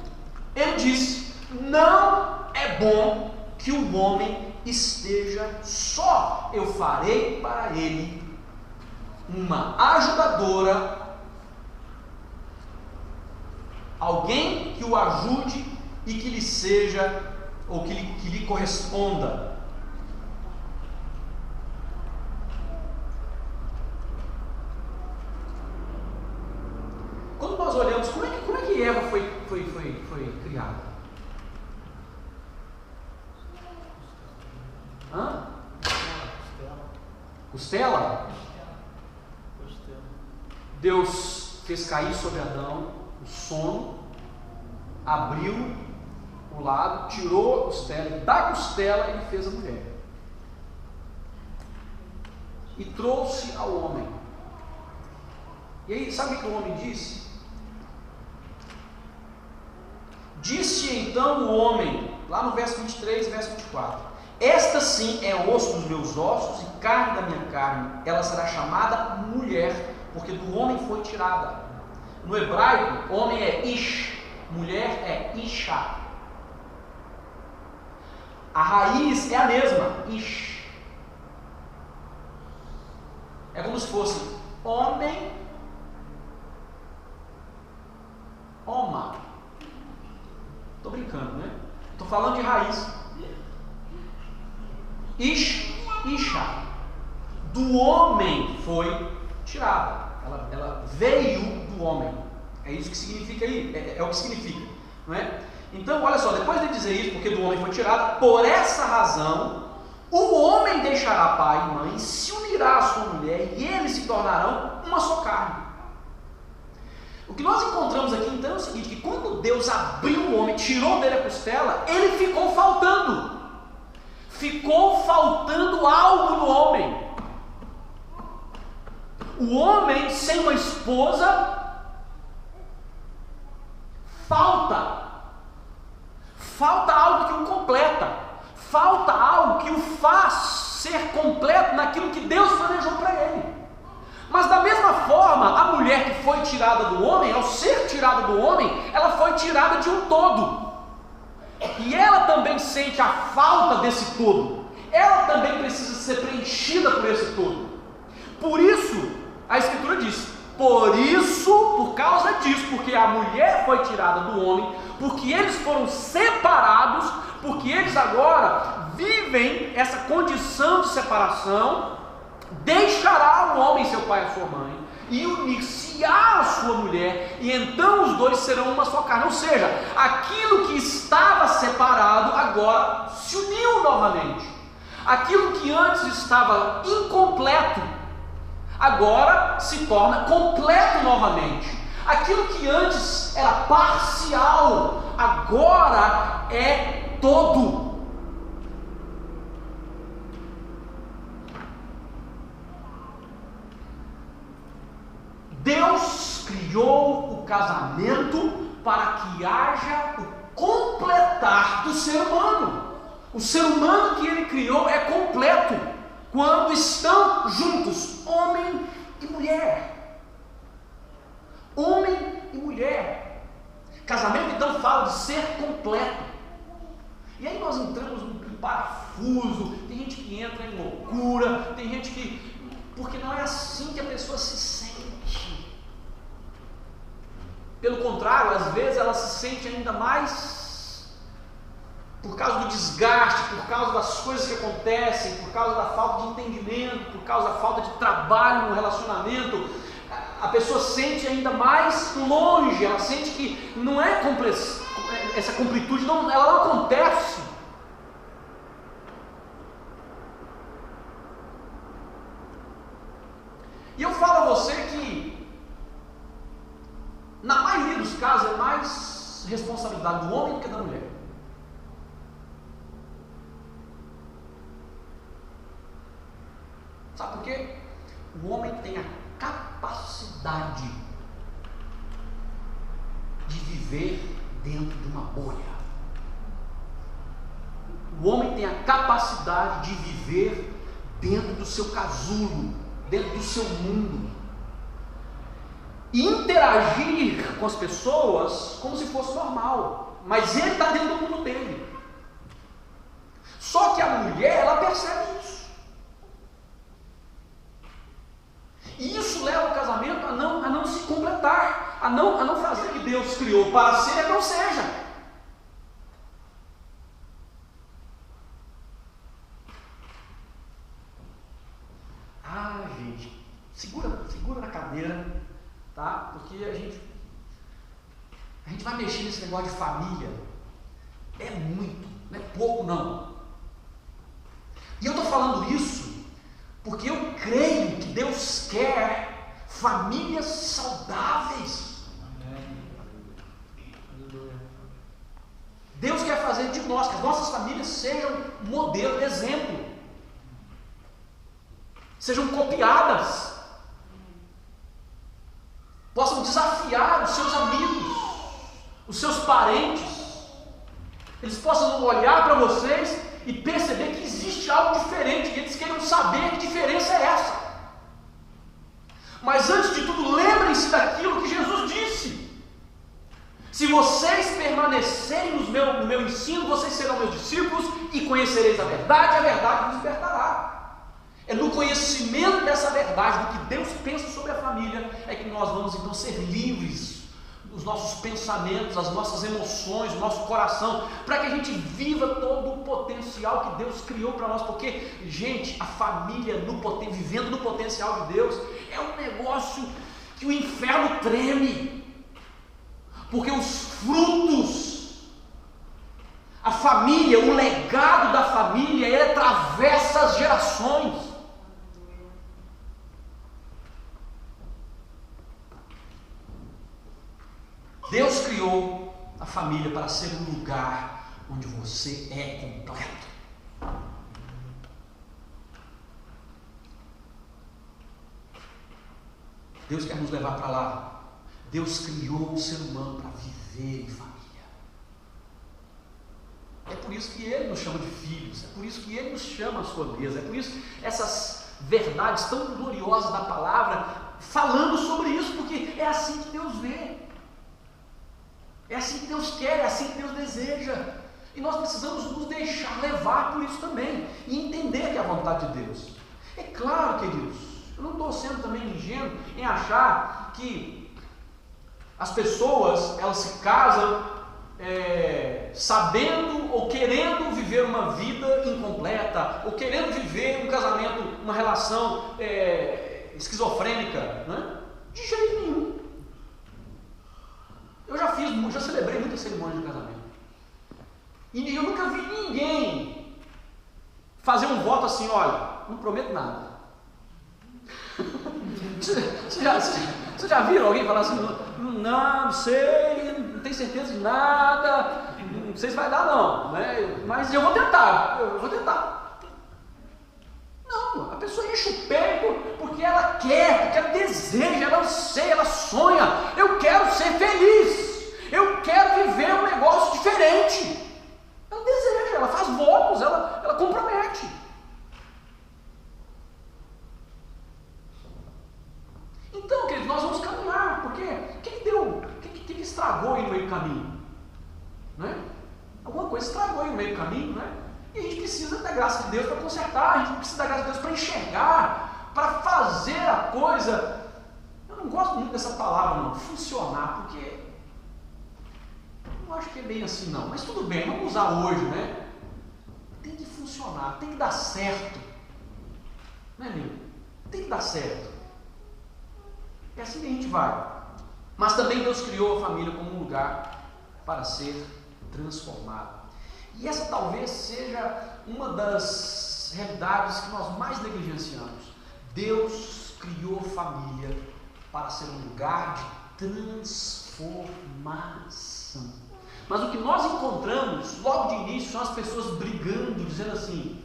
ele diz: não é bom que o homem esteja só. Eu farei para ele uma ajudadora, alguém que o ajude e que lhe seja, ou que lhe corresponda. Quando nós olhamos, como é que Eva foi criada? Hã? Costela? Deus fez cair sobre Adão o sono, abriu o lado, tirou a costela, da costela ele fez a mulher. E trouxe ao homem. E aí, sabe o que o homem disse? Disse então o homem, lá no verso 23 e verso 24: esta sim é osso dos meus ossos e carne da minha carne, ela será chamada mulher, porque do homem foi tirada. No hebraico, homem é ish, mulher é isha. A raiz é a mesma, ish. É como se fosse homem, oma. Estou brincando, né? Estou falando de raiz. Ish, isha. Do homem foi tirada. Ela veio do homem. É isso que significa aí. É o que significa, não é? Então, olha só, depois de dizer isso, porque do homem foi tirada, por essa razão, o homem deixará pai e mãe, se unirá à sua mulher, e eles se tornarão uma só carne. O que nós encontramos aqui então é o seguinte, que quando Deus abriu o homem, tirou dele a costela, ele ficou faltando. Ficou faltando algo no homem. O homem sem uma esposa falta algo que o completa, falta algo que o faz ser completo naquilo que Deus planejou para ele. Mas da mesma forma, a mulher que foi tirada do homem, ao ser tirada do homem, ela foi tirada de um todo. E ela também sente a falta desse todo. Ela também precisa ser preenchida por esse todo. Por isso, a Escritura diz, por causa disso, porque a mulher foi tirada do homem, porque eles foram separados, porque eles agora vivem essa condição de separação, deixará o homem seu pai e sua mãe, e unir-se-á a sua mulher, e então os dois serão uma só carne. Ou seja, aquilo que estava separado agora se uniu novamente. Aquilo que antes estava incompleto agora se torna completo novamente. Aquilo que antes era parcial agora é todo. Deus criou o casamento para que haja o completar do ser humano. O ser humano que ele criou é completo quando estão juntos, homem e mulher. Homem e mulher. Casamento então fala de ser completo. E aí nós entramos num parafuso, tem gente que entra em loucura, tem gente que... porque não é assim que a pessoa se sente. Pelo contrário, às vezes ela se sente ainda mais por causa do desgaste, por causa das coisas que acontecem, por causa da falta de entendimento, por causa da falta de trabalho no relacionamento. A pessoa sente ainda mais longe, ela sente que não é essa completude, ela não acontece. E eu falo a você que na maioria dos casos é mais responsabilidade do homem do que da mulher. Sabe por quê? O homem tem a capacidade de viver dentro de uma bolha. O homem tem a capacidade de viver dentro do seu casulo, dentro do seu mundo, e interagir com as pessoas como se fosse normal, mas ele está dentro do mundo dele. Só que a mulher, ela percebe isso. E isso leva o casamento a não se completar, a não fazer o que Deus criou para ser, não seja. Ah, gente, segura na cadeira, tá? Porque a gente vai mexer nesse negócio de família. É muito, não é pouco não. E eu estou falando isso porque eu creio que Deus quer famílias saudáveis. Deus quer fazer de nós, que as nossas famílias sejam modelo, exemplo, sejam copiadas, possam desafiar os seus amigos, os seus parentes, eles possam olhar para vocês e perceber que existe algo diferente, e eles queiram saber que diferença é essa. Mas antes de tudo, lembrem-se daquilo que Jesus disse: se vocês permanecerem no meu ensino, vocês serão meus discípulos e conhecereis a verdade vos libertará. É no conhecimento dessa verdade, do que Deus pensa sobre a família, é que nós vamos então ser livres dos nossos pensamentos, das nossas emoções, do nosso coração, para que a gente viva todo o potencial que Deus criou para nós. Porque, gente, a família vivendo no potencial de Deus é um negócio que o inferno treme, porque os frutos, a família, o legado da família, ele atravessa as gerações. Deus criou a família para ser um lugar onde você é completo. Deus quer nos levar para lá. Deus criou o ser humano para viver em família. É por isso que Ele nos chama de filhos, é por isso que Ele nos chama à sua mesa, é por isso essas verdades tão gloriosas da palavra, falando sobre isso, porque é assim que Deus vê. É assim que Deus quer, é assim que Deus deseja. E nós precisamos nos deixar levar por isso também, e entender que é a vontade de Deus. É claro, queridos, eu não estou sendo também ingênuo em achar que as pessoas, elas se casam sabendo ou querendo viver uma vida incompleta, ou querendo viver um casamento, uma relação esquizofrênica, né? De jeito nenhum. Eu já celebrei muitas cerimônias de casamento, e eu nunca vi ninguém fazer um voto assim: olha, não prometo nada. Vocês já viram alguém falar assim: não sei, não tenho certeza de nada, não sei se vai dar não, né? Mas eu vou tentar. Não, a pessoa enche o peito porque ela quer, porque ela deseja, ela anseia, ela sonha. Eu quero ser feliz, eu quero viver um negócio diferente. Ela deseja, ela faz votos, ela compromete. Então, queridos, nós vamos caminhar, porque o que estragou aí no meio do caminho? Né? Alguma coisa estragou aí no meio do caminho, né? E a gente precisa da graça de Deus para consertar, a gente precisa da graça de Deus para enxergar, para fazer a coisa. Eu não gosto muito dessa palavra, não, funcionar, porque eu não acho que é bem assim, não. Mas tudo bem, vamos usar hoje, né? Tem que funcionar, tem que dar certo. Não é mesmo? Tem que dar certo. É assim que a gente vai. Mas também Deus criou a família como um lugar para ser transformado. E essa talvez seja uma das realidades que nós mais negligenciamos. Deus criou a família para ser um lugar de transformação. Mas o que nós encontramos logo de início são as pessoas brigando, dizendo assim: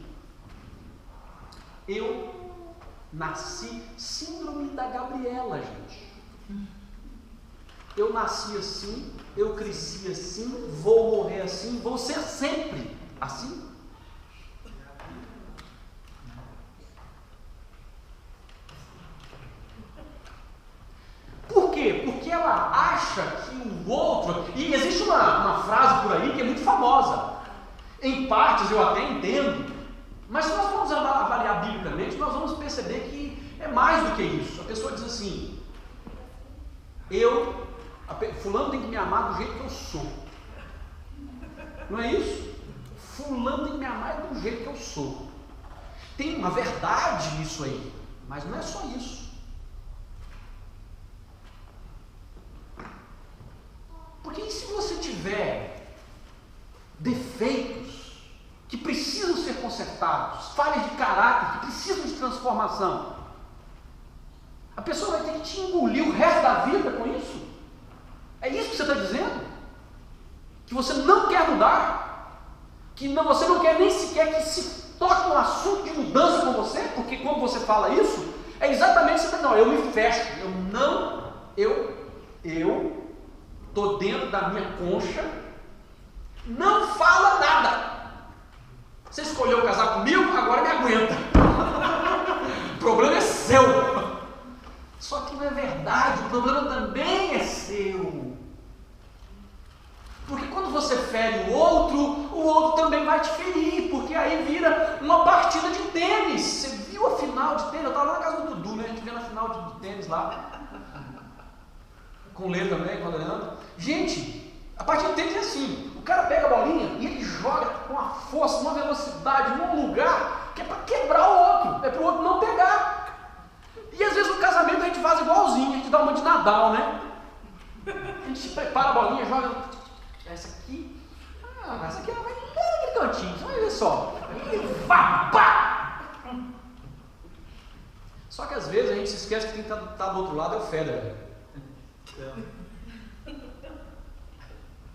eu nasci, síndrome da Gabriela, gente. Eu nasci assim, eu cresci assim, vou morrer assim, vou ser sempre assim. Por quê? Porque ela acha que o outro... E existe uma frase por aí que é muito famosa. Em partes eu até entendo, mas se nós formos avaliar biblicamente, nós vamos perceber que é mais do que isso. A pessoa diz assim: fulano tem que me amar do jeito que eu sou. Não é isso? Fulano tem que me amar do jeito que eu sou. Tem uma verdade nisso aí, mas não é só isso. Porque e se você tiver defeitos que precisam ser consertados, falhas de caráter que precisam de transformação, a pessoa vai ter que te engolir o resto da vida com isso? É isso que você está dizendo? Que você não quer mudar? que você não quer nem sequer que se toque um assunto de mudança com você, porque quando você fala isso, é exatamente isso. Não, eu me fecho, eu estou dentro da minha concha, não fala nada. Você escolheu casar comigo, agora me aguenta. O problema é seu. Só que não é verdade, o problema também é seu. Porque quando você fere o outro também vai te ferir, porque aí vira uma partida de tênis. Você viu a final de tênis? Eu estava lá na casa do Dudu, né? A gente vendo a final de tênis lá. Com o Lê também, com o Leandro. Gente, a partida de tênis é assim: o cara pega a bolinha e ele joga com uma força, uma velocidade, num lugar que é para quebrar o outro, é para o outro não pegar. E às vezes no casamento a gente faz igualzinho, a gente dá uma de Nadal, né? A gente prepara a bolinha, joga. Essa aqui ela vai naquele cantinho, você vai ver só. E pá! Só que às vezes a gente se esquece que quem está do outro lado é o Federer.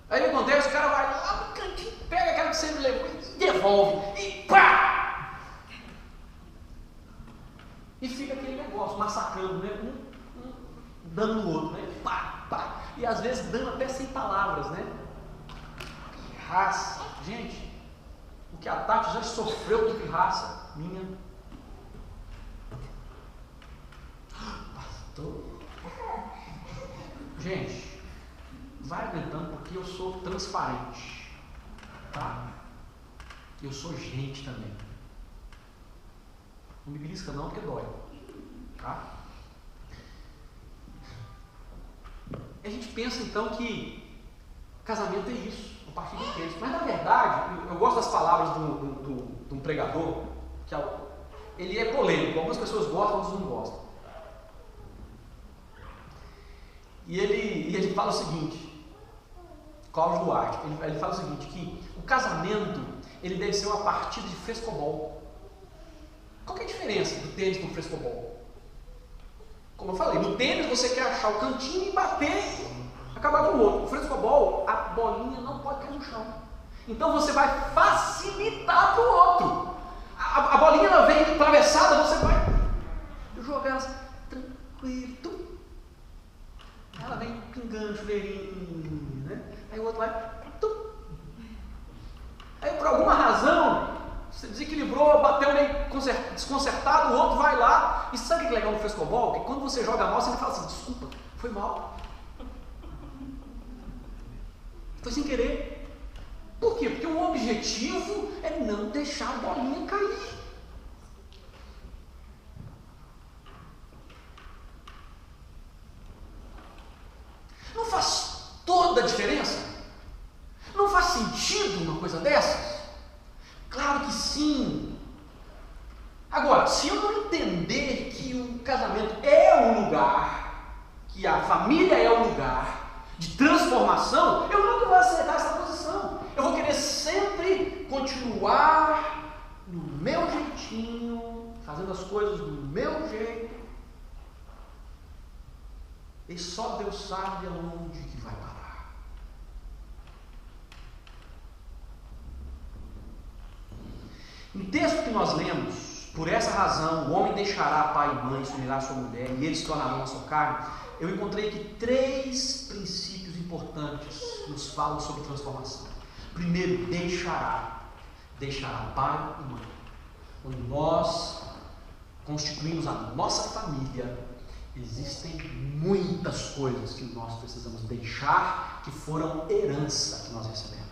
Aí o que acontece? O cara vai lá no cantinho, pega aquela que você levou e devolve. E pá! E fica aquele negócio, massacrando, né? Um dando no outro, né? Pá, pá. E às vezes dando até sem palavras, né? Raça, gente, o que a Tati já sofreu de raça minha. Pastor, gente, vai aguentando porque eu sou transparente, tá? Eu sou gente também. Não me belisca não, porque dói, tá? A gente pensa então que casamento é isso. Partir de Cristo. Mas na verdade, eu gosto das palavras de um pregador, que ele é polêmico, algumas pessoas gostam, outras não gostam. E ele fala o seguinte, Cláudio Duarte, ele fala o seguinte, que o casamento ele deve ser uma partida de frescobol. Qual que é a diferença do tênis para o frescobol? Como eu falei, no tênis você quer achar o cantinho e bater, acabar com o outro. O frescobol, a bolinha não pode cair no chão. Então você vai facilitar para o outro. A bolinha ela vem atravessada, você vai jogar ela tranquilo. Ela vem com gancho, verinho, né? Aí o outro vai. Aí por alguma razão, você desequilibrou, bateu meio desconcertado, o outro vai lá. E sabe o que é legal no frescobol? Que quando você joga mal, você fala assim: desculpa, foi mal. Foi sem querer. Por quê? Porque o objetivo é não deixar a bolinha cair. Não faz toda a diferença? Não faz sentido uma coisa dessas? Claro que sim. Agora, se eu não entender que o casamento é um lugar, que a família é um lugar de transformação, eu nunca vou aceitar essa posição. Eu vou querer sempre continuar no meu jeitinho, fazendo as coisas do meu jeito. E só Deus sabe aonde que vai parar. No texto que nós lemos, por essa razão, o homem deixará pai e mãe, se unirá a sua mulher, e eles se tornarão a sua carne. Eu encontrei que 3 princípios importantes nos falam sobre transformação. Primeiro, deixará pai e mãe. Quando nós constituímos a nossa família, existem muitas coisas que nós precisamos deixar, que foram herança que nós recebemos.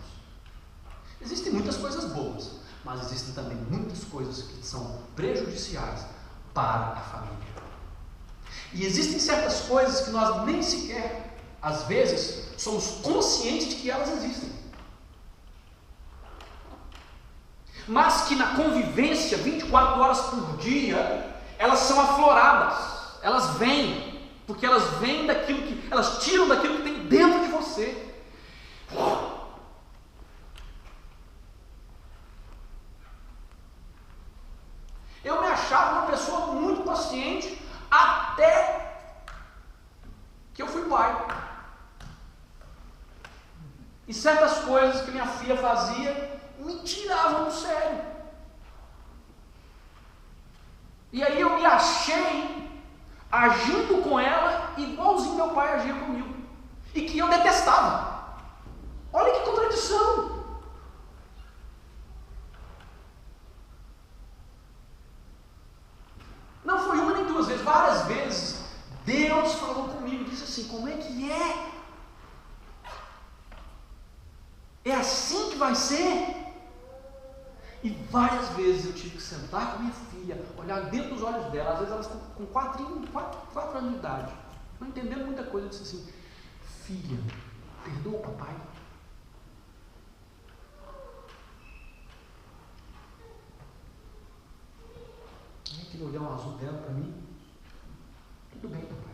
Existem muitas coisas boas, mas existem também muitas coisas que são prejudiciais para a família. E existem certas coisas que nós nem sequer, às vezes, somos conscientes de que elas existem. Mas que na convivência, 24 horas por dia, elas são afloradas, elas vêm, porque elas vêm daquilo que, elas tiram daquilo que tem dentro de você. Eu me achava uma pessoa muito paciente até que eu fui pai. E certas coisas que minha filha fazia me tiravam do sério. E aí eu me achei agindo com ela igualzinho meu pai agia comigo. E que eu detestava. Olha que contradição. Não foi uma nem duas vezes, várias vezes. Deus falou comigo, disse assim: como é que é? É assim que vai ser? E várias vezes eu tive que sentar com minha filha, olhar dentro dos olhos dela, às vezes elas com 4 anos de idade, não entendendo muita coisa. Eu disse assim: filha, perdoa o papai? E aquele olhão azul dela para mim: tudo bem, papai.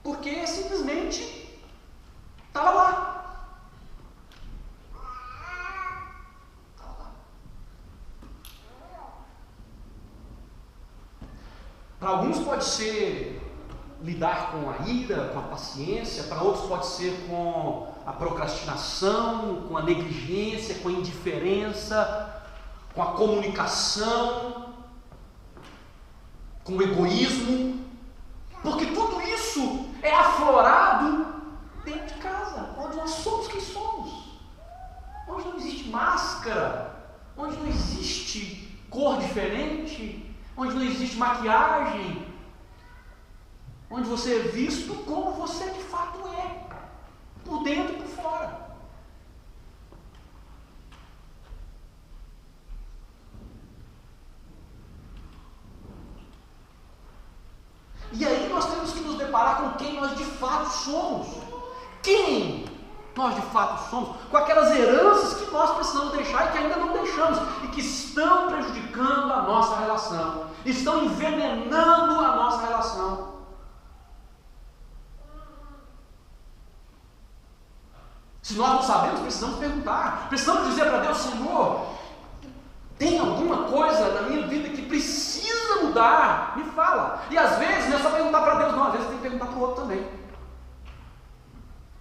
Porque simplesmente estava lá. Estava lá. Para alguns pode ser lidar com a ira, com a paciência. Para outros pode ser com a procrastinação, com a negligência, com a indiferença, com a comunicação, com o egoísmo. Porque tudo isso é aflorado dentro de casa, onde nós somos quem somos, onde não existe máscara, onde não existe cor diferente, onde não existe maquiagem, onde você é visto como você de fato é, por dentro e por fora. E aí nós temos que nos deparar com quem nós de fato somos. Quem nós de fato somos, com aquelas heranças que nós precisamos deixar e que ainda não deixamos, e que estão prejudicando a nossa relação, estão envenenando a nossa relação. Se nós não sabemos, precisamos perguntar, precisamos dizer para Deus: Senhor, tem alguma coisa na minha vida que precisa mudar? Me fala. E às vezes não é só perguntar para Deus, não, às vezes tem que perguntar para o outro também.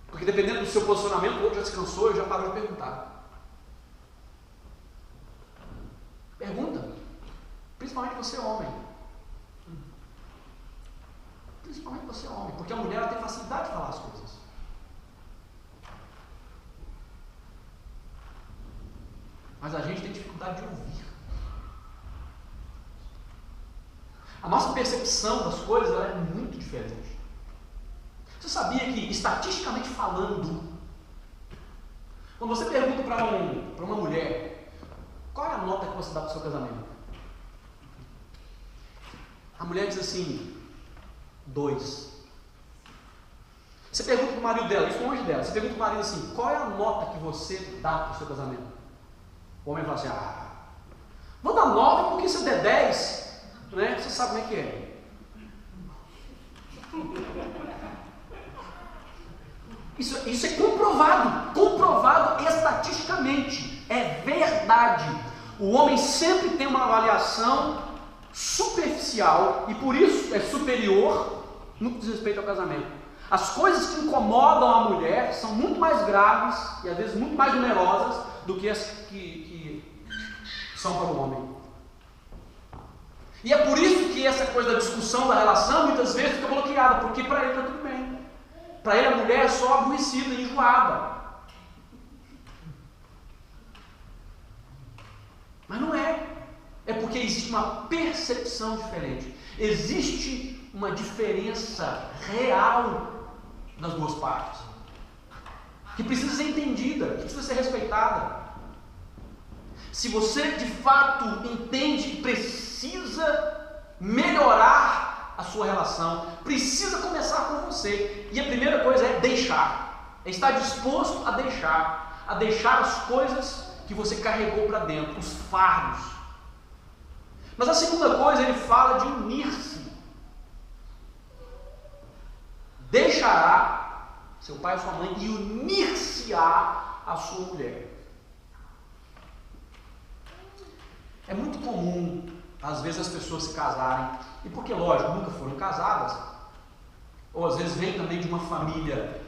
Porque dependendo do seu posicionamento, o outro já se cansou e já parou de perguntar. Pergunta. Principalmente você, homem. Principalmente você, homem. Porque a mulher ela tem facilidade de falar as coisas. Mas a gente tem dificuldade de ouvir. A nossa percepção das coisas ela é muito diferente. Você sabia que, estatisticamente falando, quando você pergunta para uma mulher qual é a nota que você dá para o seu casamento, a mulher diz assim: 2. Você pergunta para o marido dela, isso longe dela, você pergunta para o marido assim: qual é a nota que você dá para o seu casamento? O homem fala assim: vou dar 9 porque se eu der 10, né, você sabe como é que é. Isso é comprovado estatisticamente, é verdade. O homem sempre tem uma avaliação superficial e por isso é superior no que diz respeito ao casamento. As coisas que incomodam a mulher são muito mais graves e às vezes muito mais numerosas do que as que são para o homem. E é por isso que essa coisa da discussão da relação muitas vezes fica bloqueada, porque para ele está tudo bem. Para ele a mulher é só aborrecida, enjoada. Mas não é. É porque existe uma percepção diferente. Existe uma diferença real nas duas partes, que precisa ser entendida, que precisa ser respeitada. Se você de fato entende que precisa melhorar a sua relação, precisa começar com você. E a primeira coisa é deixar. É estar disposto a deixar as coisas que você carregou para dentro, os fardos. Mas a segunda coisa, ele fala de unir-se. Deixará seu pai e sua mãe e unir-se-á à sua mulher. É muito comum, às vezes, as pessoas se casarem, e porque, lógico, nunca foram casadas, ou às vezes vem também de uma família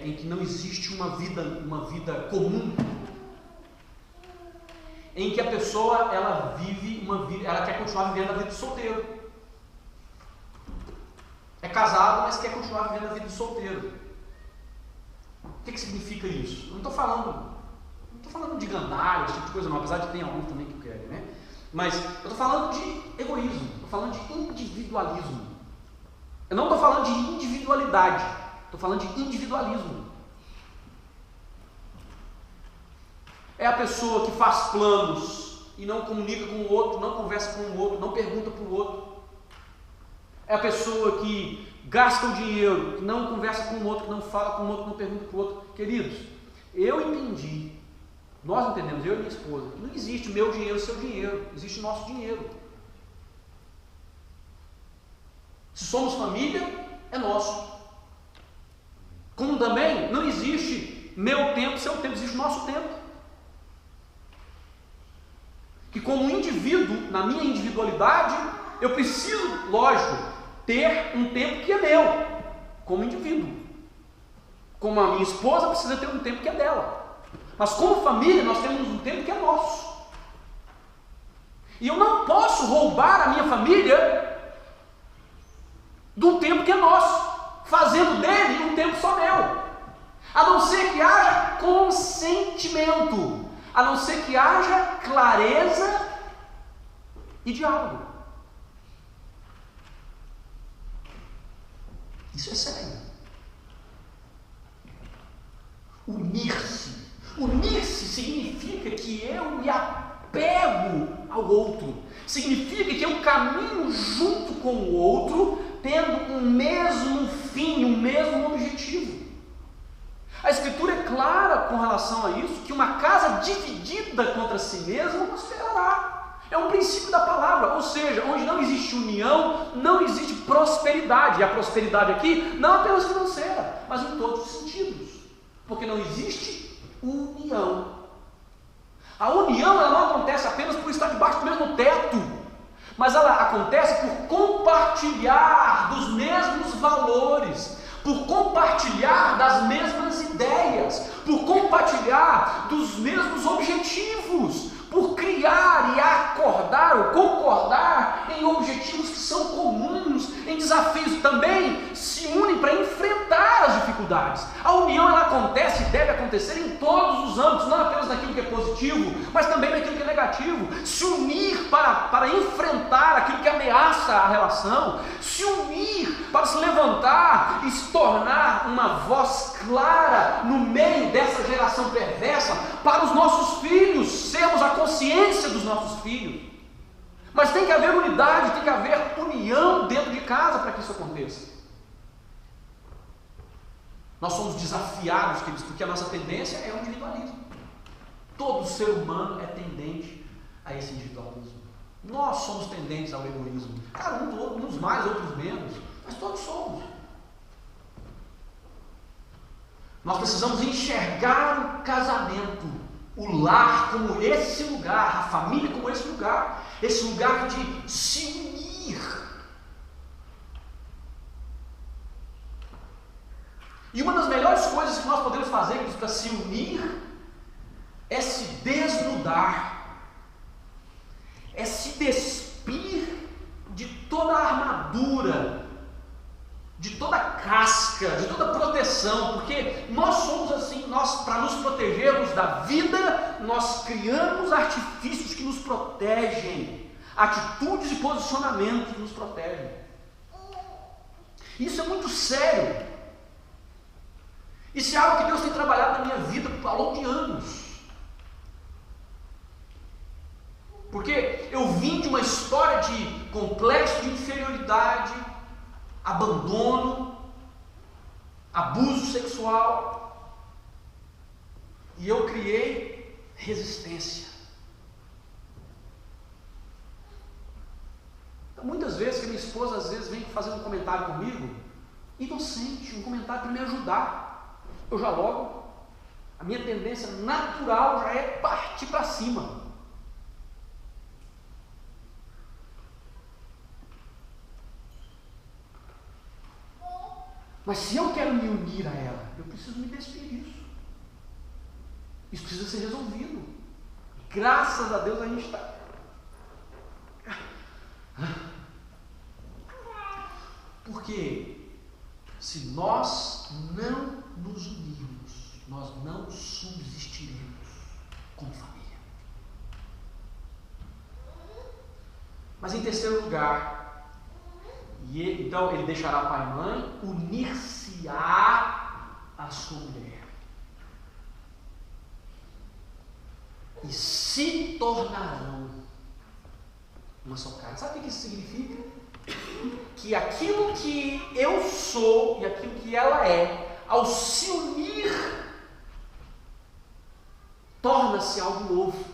em que não existe uma vida comum, em que a pessoa ela vive ela quer continuar vivendo a vida de solteiro. É casado, mas quer continuar vivendo a vida de solteiro. O que significa isso? Eu não estou falando de gandaia, esse tipo de coisa não, apesar de ter alguns também que querem, né? Mas eu estou falando de egoísmo, estou falando de individualismo. Eu não estou falando de individualidade, estou falando de individualismo. É a pessoa que faz planos e não comunica com o outro, não conversa com o outro, não pergunta para o outro. É a pessoa que gasta o dinheiro, que não conversa com o outro, que não fala com o outro, que não pergunta para o outro. Queridos, eu entendi, nós entendemos, eu e minha esposa, que não existe meu dinheiro, seu dinheiro, existe nosso dinheiro. Se somos família, é nosso. Como também não existe meu tempo, seu tempo, existe nosso tempo. Que como indivíduo, na minha individualidade, eu preciso, lógico, ter um tempo que é meu, como indivíduo. Como a minha esposa precisa ter um tempo que é dela. Mas como família, nós temos um tempo que é nosso. E eu não posso roubar a minha família do tempo que é nosso, fazendo dele um tempo só meu. A não ser que haja consentimento, a não ser que haja clareza e diálogo. Isso é sério. Unir-se. Unir-se significa que eu me apego ao outro. Significa que eu caminho junto com o outro, tendo um mesmo fim, um mesmo objetivo. A Escritura é clara com relação a isso, que uma casa dividida contra si mesma não prosperará. É um princípio da palavra, ou seja, onde não existe união, não existe prosperidade. E a prosperidade aqui não apenas financeira, mas em todos os sentidos. Porque não existe união. A união ela não acontece apenas por estar debaixo do mesmo teto, mas ela acontece por compartilhar dos mesmos valores, por compartilhar das mesmas ideias, por compartilhar dos mesmos objetivos, por criar e acordar ou concordar em objetivos que são comuns, em desafios também, se unem para enfrentar as dificuldades. A união ela acontece e deve acontecer em todos os âmbitos, não apenas naquilo que é positivo, mas também naquilo que é negativo. Se unir para enfrentar aquilo que ameaça a relação, se unir para se levantar e se tornar uma voz clara no meio dessa geração perversa, para os nossos filhos, sermos a consciência dos nossos filhos. Mas tem que haver unidade, tem que haver união dentro de casa para que isso aconteça. Nós somos desafiados, queridos, porque a nossa tendência é o individualismo. Todo ser humano é tendente a esse individualismo. Nós somos tendentes ao egoísmo. Cara, uns mais, outros menos, mas todos somos. Nós precisamos enxergar o casamento, o lar como esse lugar, a família como esse lugar de se unir. E uma das melhores coisas que nós podemos fazer para se unir é se desnudar, é se despir de toda a armadura, de toda a casca, de toda a proteção, porque nós somos assim, para nos protegermos da vida, nós criamos artifícios que nos protegem, atitudes e posicionamentos que nos protegem. Isso é muito sério. Isso é algo que Deus tem trabalhado na minha vida ao longo de anos. Porque eu vim de uma história de complexo de inferioridade, abandono, abuso sexual, e eu criei resistência. Então, muitas vezes que minha esposa às vezes vem fazendo um comentário comigo, inocente, um comentário para me ajudar, eu já logo, a minha tendência natural já é partir para cima. Mas se eu quero me unir a ela, eu preciso me despir disso. Isso precisa ser resolvido. Graças a Deus a gente está. Porque se nós não nos unirmos, nós não subsistiremos como família. Mas em terceiro lugar, então ele deixará pai e mãe, unir-se-á à sua mulher e se tornarão uma só carne. Sabe o que isso significa? Que aquilo que eu sou e aquilo que ela é, ao se unir, torna-se algo novo.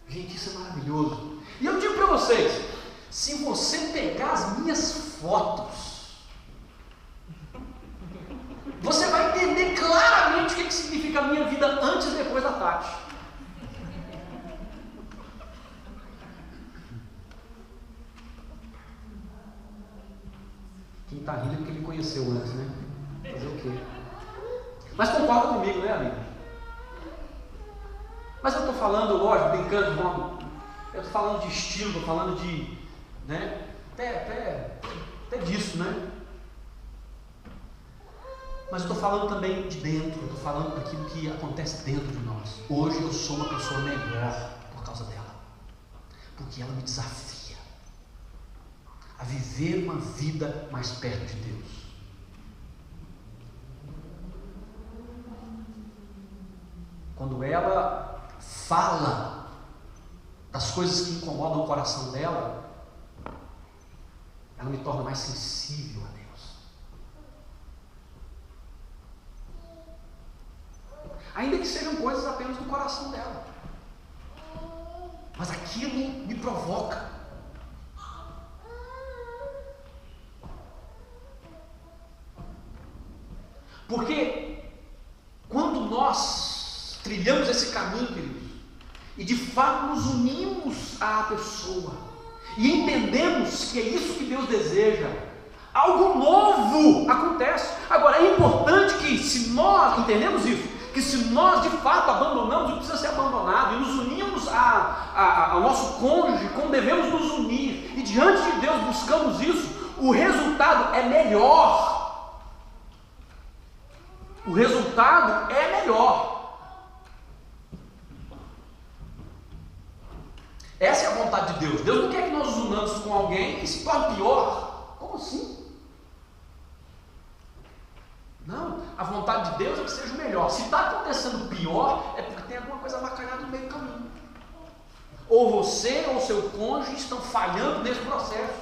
Gente, isso é maravilhoso. E eu digo para vocês, se você pegar as minhas fotos, você vai entender claramente o que significa a minha vida antes e depois da Tati. Quem está rindo é porque ele conheceu antes, né? Fazer o quê? Mas concorda comigo, né, amigo? Mas eu estou falando, lógico, brincando, eu estou falando de estilo, estou falando de, né? Até disso, né? Mas eu estou falando também de dentro, eu estou falando daquilo que acontece dentro de nós. Hoje eu sou uma pessoa melhor por causa dela, porque ela me desafia a viver uma vida mais perto de Deus. Quando ela fala das coisas que incomodam o coração dela, ela me torna mais sensível a Deus. Ainda que sejam coisas apenas do coração dela, mas aquilo me provoca. Porque quando nós trilhamos esse caminho, queridos, e de fato nos unimos à pessoa, e entendemos que é isso que Deus deseja, algo novo acontece. Agora é importante que, se nós entendemos isso, que se nós de fato abandonamos o que precisa ser abandonado, e nos unimos ao nosso cônjuge como devemos nos unir, e diante de Deus buscamos isso, o resultado é melhor. O resultado é melhor. Essa é a vontade de Deus. Deus não quer que nós nos unamos com alguém e se torne pior. Como assim? Não, a vontade de Deus é que seja o melhor. Se está acontecendo pior, é porque tem alguma coisa avacalhada no meio do caminho. Ou você ou seu cônjuge estão falhando nesse processo.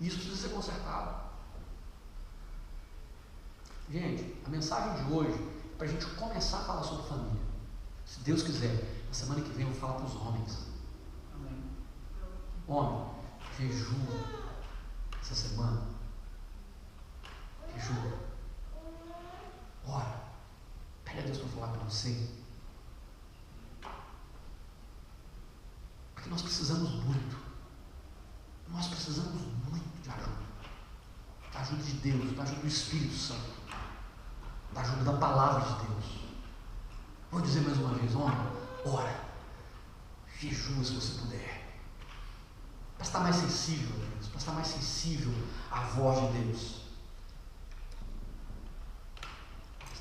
Isso precisa ser consertado. Gente, a mensagem de hoje é para a gente começar a falar sobre família. Se Deus quiser, na semana que vem eu vou falar para os homens. Amém. Homem, jejua essa semana. Jejua. Ora. Pede a Deus para falar para você. Porque nós precisamos muito. Nós precisamos muito de ajuda. Da ajuda de Deus, da ajuda do Espírito Santo. Da ajuda da palavra de Deus. Vou dizer mais uma vez, homem, ora, jejua se você puder, para estar mais sensível a Deus, para estar mais sensível à voz de Deus.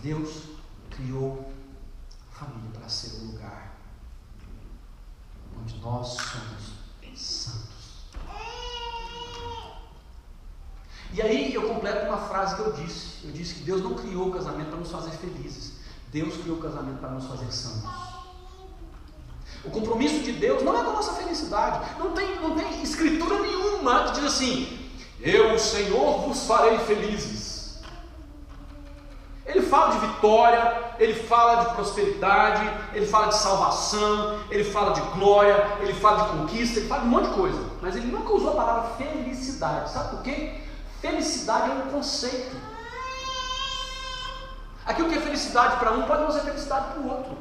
Deus criou a família para ser o lugar onde nós somos santos. E aí eu completo uma frase que eu disse. Eu disse que Deus não criou o casamento para nos fazer felizes. Deus criou o casamento para nos fazer santos. O compromisso de Deus não é com a nossa felicidade. Não tem escritura nenhuma que diz assim: eu, o Senhor, vos farei felizes. Ele fala de vitória, ele fala de prosperidade, ele fala de salvação, ele fala de glória, ele fala de conquista, ele fala de um monte de coisa. Mas ele nunca usou a palavra felicidade. Sabe por quê? Felicidade é um conceito. Aquilo que é felicidade para um pode não ser felicidade para o outro.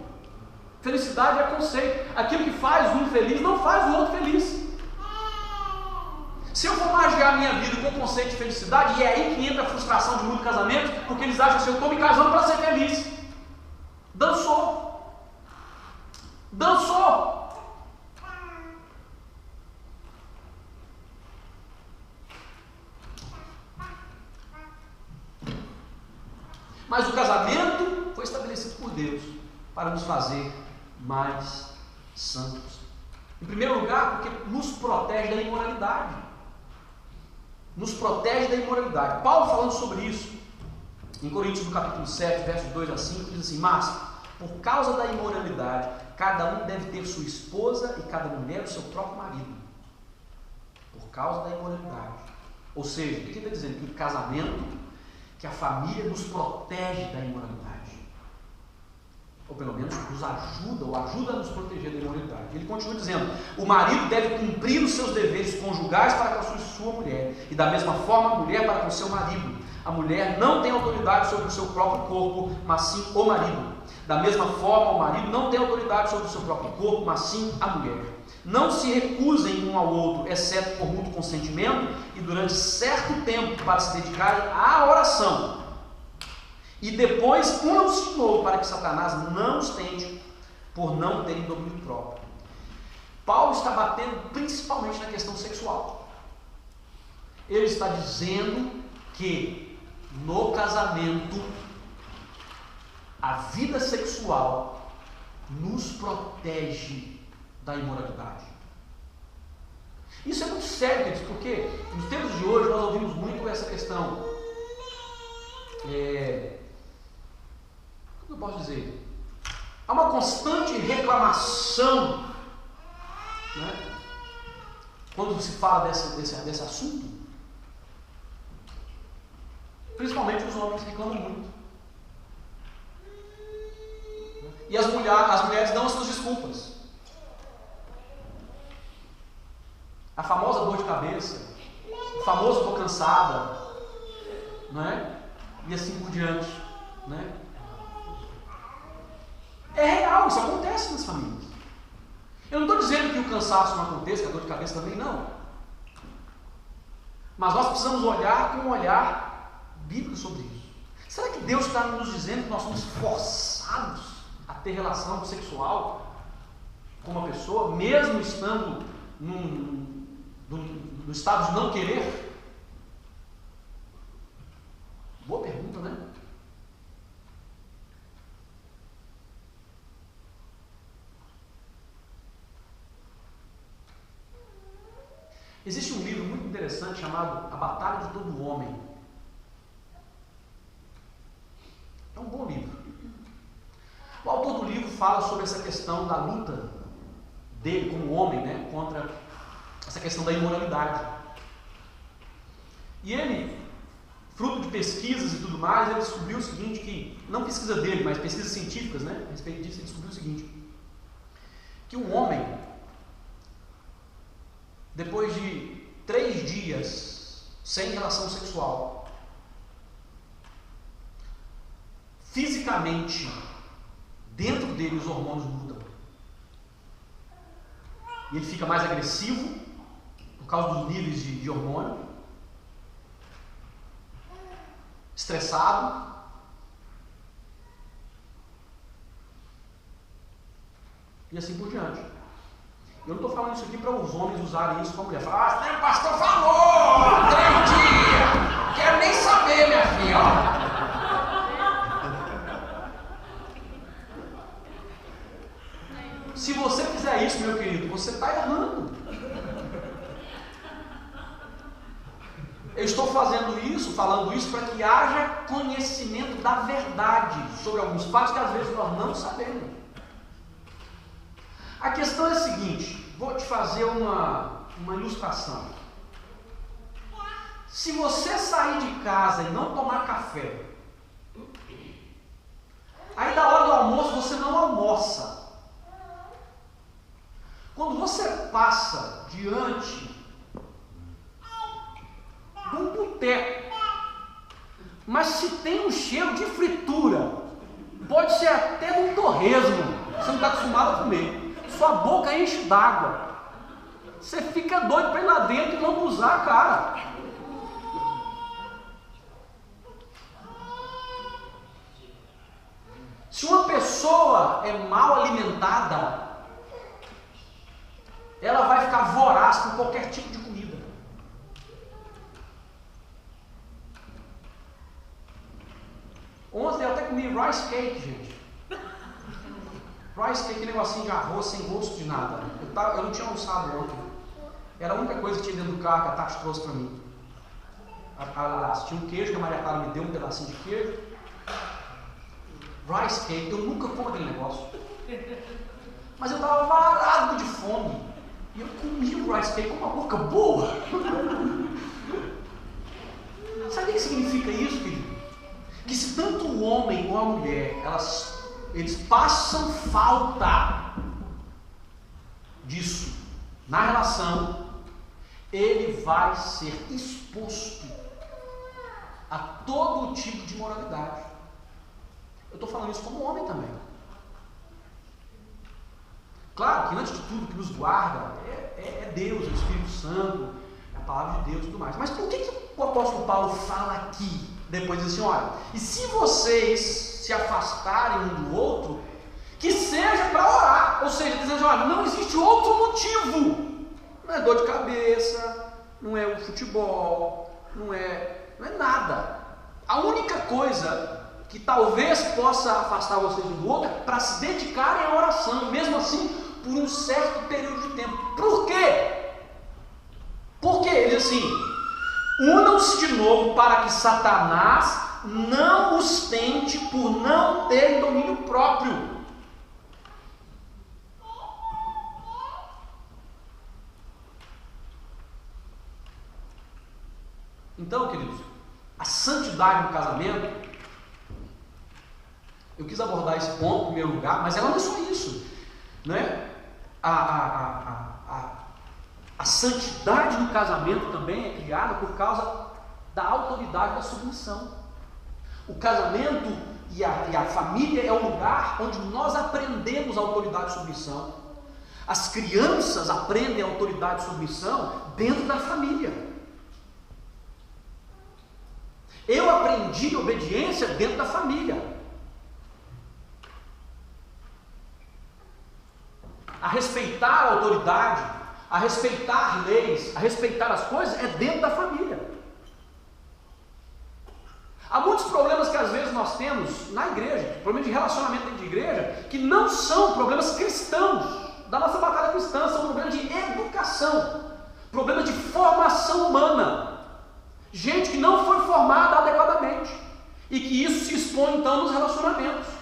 Felicidade é conceito. Aquilo que faz um feliz não faz o outro feliz. Se eu for magiar a minha vida com o conceito de felicidade, e é aí que entra a frustração de muitos casamentos, porque eles acham assim, eu estou me casando para ser feliz. Dançou. Mas o casamento foi estabelecido por Deus para nos fazer mais santos. Em primeiro lugar, porque nos protege da imoralidade. Paulo falando sobre isso, em Coríntios no capítulo 7, versos 2 a 5, diz assim: mas, por causa da imoralidade, cada um deve ter sua esposa e cada mulher o seu próprio marido. Por causa da imoralidade. Ou seja, o que ele está dizendo? Que o casamento, que a família nos protege da imoralidade. Ou pelo menos nos ajuda a nos proteger da imoralidade. Ele continua dizendo: o marido deve cumprir os seus deveres conjugais para com a sua mulher, e da mesma forma a mulher para com o seu marido. A mulher não tem autoridade sobre o seu próprio corpo, mas sim o marido. Da mesma forma, o marido não tem autoridade sobre o seu próprio corpo, mas sim a mulher. Não se recusem um ao outro, exceto por mútuo consentimento e durante certo tempo, para se dedicarem à oração. E depois unam-se de novo, para que Satanás não os tente por não terem domínio próprio. Paulo está batendo principalmente na questão sexual. Ele está dizendo que no casamento a vida sexual nos protege da imoralidade. Isso é muito sério, queridos, porque nos tempos de hoje nós ouvimos muito essa questão. Como eu posso dizer? Há uma constante reclamação, né? Quando se fala desse assunto, principalmente os homens reclamam muito. E as mulheres dão as suas desculpas. A famosa dor de cabeça, o famoso estou cansada, né? E assim por diante, né? É real, isso acontece nas famílias. Eu não estou dizendo que o cansaço não aconteça, que a dor de cabeça também não. Mas nós precisamos olhar com um olhar bíblico sobre isso. Será que Deus está nos dizendo que nós somos forçados a ter relação sexual com uma pessoa, mesmo estando no estado de não querer? Boa pergunta, né? Existe um livro muito interessante chamado A Batalha de Todo Homem. É um bom livro. O autor do livro fala sobre essa questão da luta dele como homem, né, contra essa questão da imoralidade. E ele, fruto de pesquisas e tudo mais, ele descobriu o seguinte, que, não pesquisa dele, mas pesquisas científicas, né, a respeito disso, ele descobriu o seguinte, que um homem, depois de 3 dias sem relação sexual, fisicamente, dentro dele os hormônios mudam. E ele fica mais agressivo, por causa dos níveis de hormônio, estressado, e assim por diante. Eu não estou falando isso aqui para os homens usarem isso com a mulher. Falar, o pastor falou, 3 dias, quero nem saber, minha filha. Se você fizer isso, meu querido, você está errando. Eu estou falando isso para que haja conhecimento da verdade sobre alguns fatos que às vezes nós não sabemos. A questão é a seguinte, vou te fazer uma ilustração. Se você sair de casa e não tomar café, aí na hora do almoço você não almoça. Quando você passa diante de um boteco, mas se tem um cheiro de fritura, pode ser até de um torresmo, você não está acostumado a comer, sua boca enche d'água. você fica doido para ir lá dentro e lambuzar a cara. Se uma pessoa é mal alimentada, ela vai ficar voraz com qualquer tipo de comida. Ontem eu até comi rice cake, gente. Rice cake, aquele negocinho de arroz sem gosto de nada. Eu não tinha almoçado ontem. Era a única coisa que tinha dentro do carro que a Tati trouxe para mim. Tinha um queijo que a Maria Clara me deu, um pedacinho de queijo. Rice cake, eu nunca como aquele negócio. Mas eu estava varado de fome. E eu comi o rice cake com uma boca boa. Sabe o que significa isso, querido? Que se tanto o homem ou a mulher, eles passam falta disso na relação, ele vai ser exposto a todo tipo de moralidade. Eu estou falando isso como homem também. Claro que antes de tudo que nos guarda é Deus, é o Espírito Santo, é a palavra de Deus e tudo mais. Mas por que o apóstolo Paulo fala aqui, depois diz assim, olha, e se vocês se afastarem um do outro, que seja para orar, ou seja, dizendo, olha, não existe outro motivo, não é dor de cabeça, não é o futebol, não é nada. A única coisa que talvez possa afastar vocês um do outro é para se dedicarem à oração, mesmo assim, por um certo período de tempo. Por quê? Porque ele diz assim, unam-se de novo para que Satanás não os tente por não ter domínio próprio. Então, queridos, a santidade no casamento, eu quis abordar esse ponto em primeiro lugar, mas ela não é só isso, né? A santidade no casamento também é criada por causa da autoridade da submissão. O casamento e a família é o lugar onde nós aprendemos a autoridade de submissão. As crianças aprendem a autoridade de submissão dentro da família. Eu aprendi obediência dentro da família. A respeitar a autoridade, a respeitar leis, a respeitar as coisas é dentro da família. Há muitos problemas que às vezes nós temos na igreja, problemas de relacionamento dentro de igreja, que não são problemas cristãos, da nossa batalha cristã, são problemas de educação, problemas de formação humana, gente que não foi formada adequadamente, e que isso se expõe então nos relacionamentos.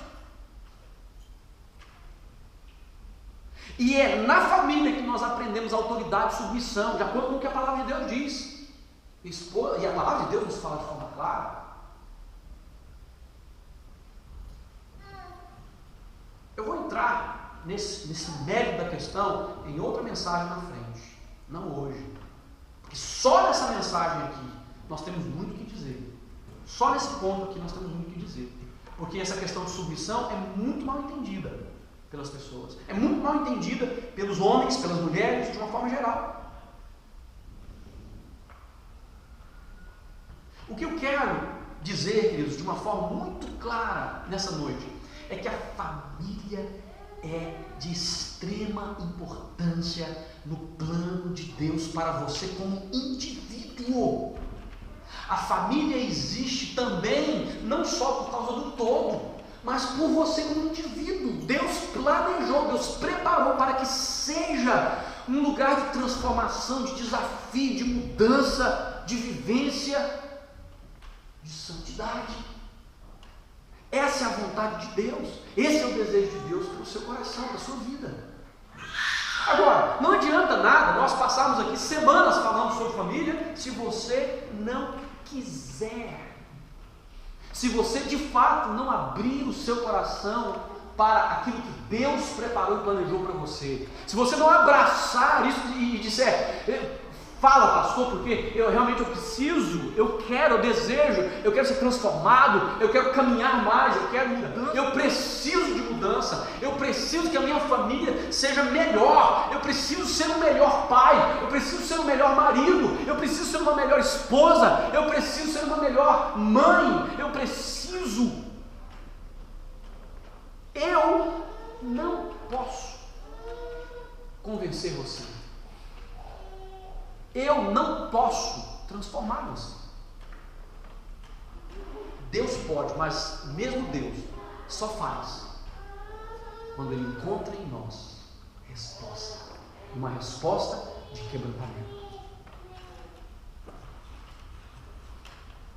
E é na família que nós aprendemos a autoridade e submissão, de acordo com o que a palavra de Deus diz. E a palavra de Deus nos fala de forma clara. Eu vou entrar nesse mérito da questão em outra mensagem na frente, não hoje. Porque só nessa mensagem aqui nós temos muito o que dizer. Só nesse ponto aqui nós temos muito o que dizer. Porque essa questão de submissão é muito mal entendida pelas pessoas. É muito mal entendida pelos homens, pelas mulheres, de uma forma geral. O que eu quero dizer, queridos, de uma forma muito clara nessa noite, é que a família é de extrema importância no plano de Deus para você como indivíduo. A família existe também, não só por causa do todo, mas por você como indivíduo. Deus planejou, Deus preparou para que seja um lugar de transformação, de desafio, de mudança, de vivência, de santidade. Essa é a vontade de Deus, esse é o desejo de Deus para o seu coração, para a sua vida. Agora, não adianta nada nós passarmos aqui semanas falando sobre família, se você não quiser. Se você de fato não abrir o seu coração para aquilo que Deus preparou e planejou para você, se você não abraçar isso e disser, Fala, pastor, porque eu preciso, eu desejo, eu quero ser transformado, eu quero caminhar mais, eu preciso de mudança, eu preciso que a minha família seja melhor, eu preciso ser um melhor pai, eu preciso ser um melhor marido, eu preciso ser uma melhor esposa, eu preciso ser uma melhor mãe, eu não posso convencer você. Eu não posso transformar você. Deus pode, mas mesmo Deus só faz quando Ele encontra em nós resposta. Uma resposta de quebrantamento.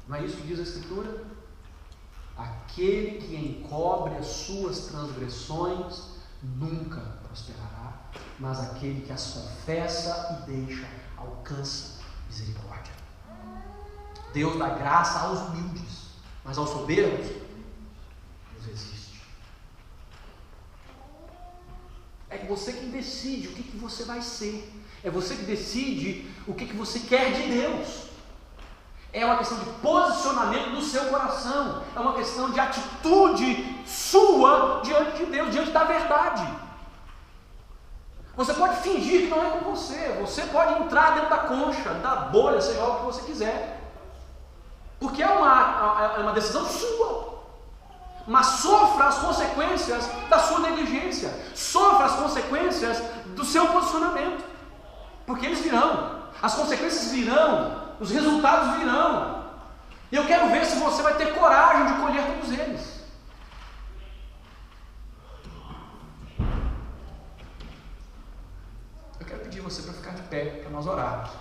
Não é isso que diz a Escritura? Aquele que encobre as suas transgressões nunca prosperará, mas aquele que as confessa e deixa alcança misericórdia. Deus dá graça aos humildes, mas aos soberbos Deus resiste. É você quem decide o que você vai ser. É você que decide o que você quer de Deus. É uma questão de posicionamento do seu coração. É uma questão de atitude sua diante de Deus, diante da verdade. Você pode fingir que não é com você. Você pode entrar dentro da concha, da bolha, seja lá o que você quiser. Porque é uma decisão sua. Mas sofra as consequências da sua negligência. Sofra as consequências do seu posicionamento. Porque eles virão. As consequências virão. Os resultados virão. E eu quero ver se você vai ter coragem de colher todos eles. Eu quero pedir você para ficar de pé, para nós orarmos.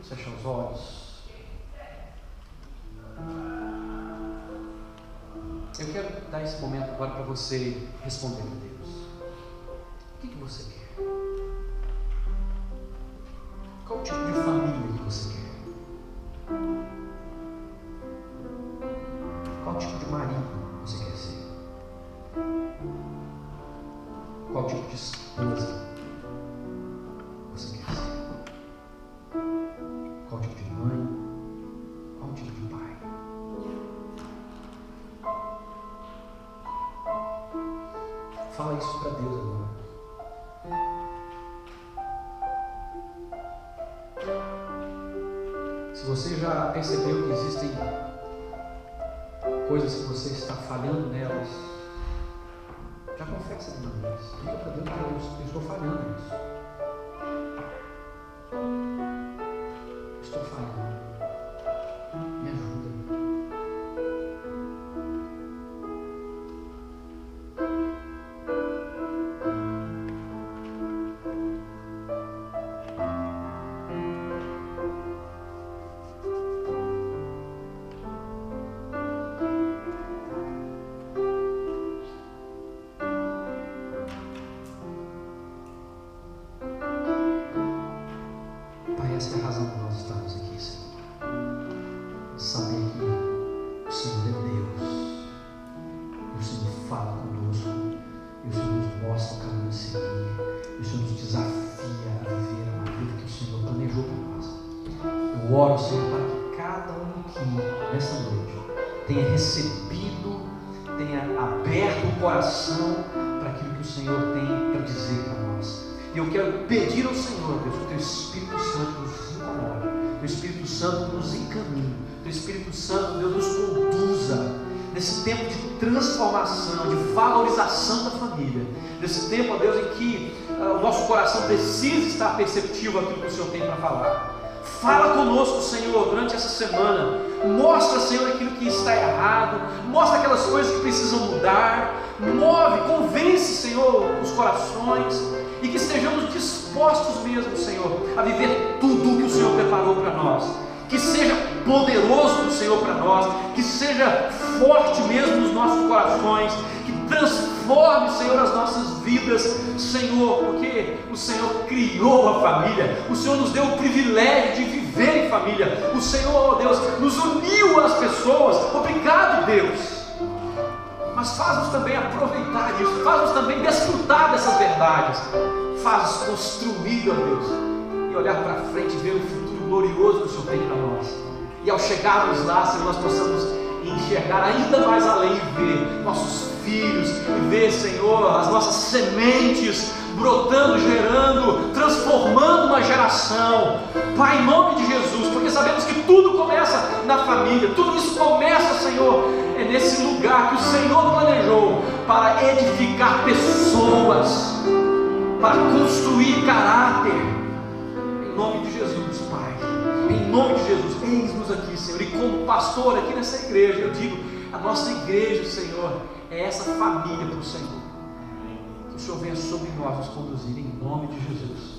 Fecha os olhos. Eu quero dar esse momento agora para você responder a Deus. O que você quer? Qual o tipo de família que você quer? Qual tipo de marido você quer ser? Qual tipo de esposa você quer ser? Qual tipo de mãe? Qual tipo de pai? Fala isso para Deus agora. Se você já percebeu que existem coisas que você está falhando nelas, já confessa de uma vez. Diga para Deus que eu estou falhando nisso. Estou falhando. Me ajuda. Pai, essa é a razão que nós estamos aqui, Senhor. Saber que o Senhor é Deus, e o Senhor fala conosco, e o Senhor nos mostra o caminho a seguir, e o Senhor nos desafia a viver uma vida que o Senhor planejou para nós. Eu oro, Senhor, para que cada um aqui, nessa noite, tenha recebido, tenha aberto o coração para aquilo que o Senhor tem para dizer para nós. E eu quero pedir ao Senhor, Deus, que o Teu Espírito Santo nos incomode, que o Espírito Santo nos encaminhe, que o Espírito Santo, Deus, nos conduza nesse tempo de transformação, de valorização da família, nesse tempo, ó Deus, em que o nosso coração precisa estar perceptivo àquilo que o Senhor tem para falar. Fala conosco, Senhor, durante essa semana. Mostra, Senhor, aquilo que está errado, mostra aquelas coisas que precisam mudar, move, convence, Senhor, os corações, e que estejamos dispostos mesmo, Senhor, a viver tudo o que o Senhor preparou para nós. Que seja poderoso do Senhor para nós, que seja forte mesmo nos nossos corações, que transforme transforme, Senhor, as nossas vidas, Senhor, porque o Senhor criou a família, o Senhor nos deu o privilégio de viver em família, o Senhor, Deus, nos uniu às pessoas. Obrigado, Deus. Mas faz-nos também aproveitar isso, faz-nos também desfrutar dessas verdades, faz-nos construir, ó Deus, e olhar para frente e ver o futuro glorioso que o Senhor tem para nós. E ao chegarmos lá, Senhor, nós possamos enxergar ainda mais além e ver nossos filhos, e ver, Senhor, as nossas sementes brotando, gerando, transformando uma geração. Pai, em nome de Jesus, porque sabemos que tudo começa na família, tudo isso começa, Senhor, é nesse lugar que o Senhor planejou para edificar pessoas, para construir caráter. Em nome de Jesus, Pai, em nome de Jesus, eis-nos aqui, Senhor, e como pastor aqui nessa igreja, eu digo, a nossa igreja, Senhor, é essa família para o Senhor. Que o Senhor venha sobre nós nos conduzir, em nome de Jesus.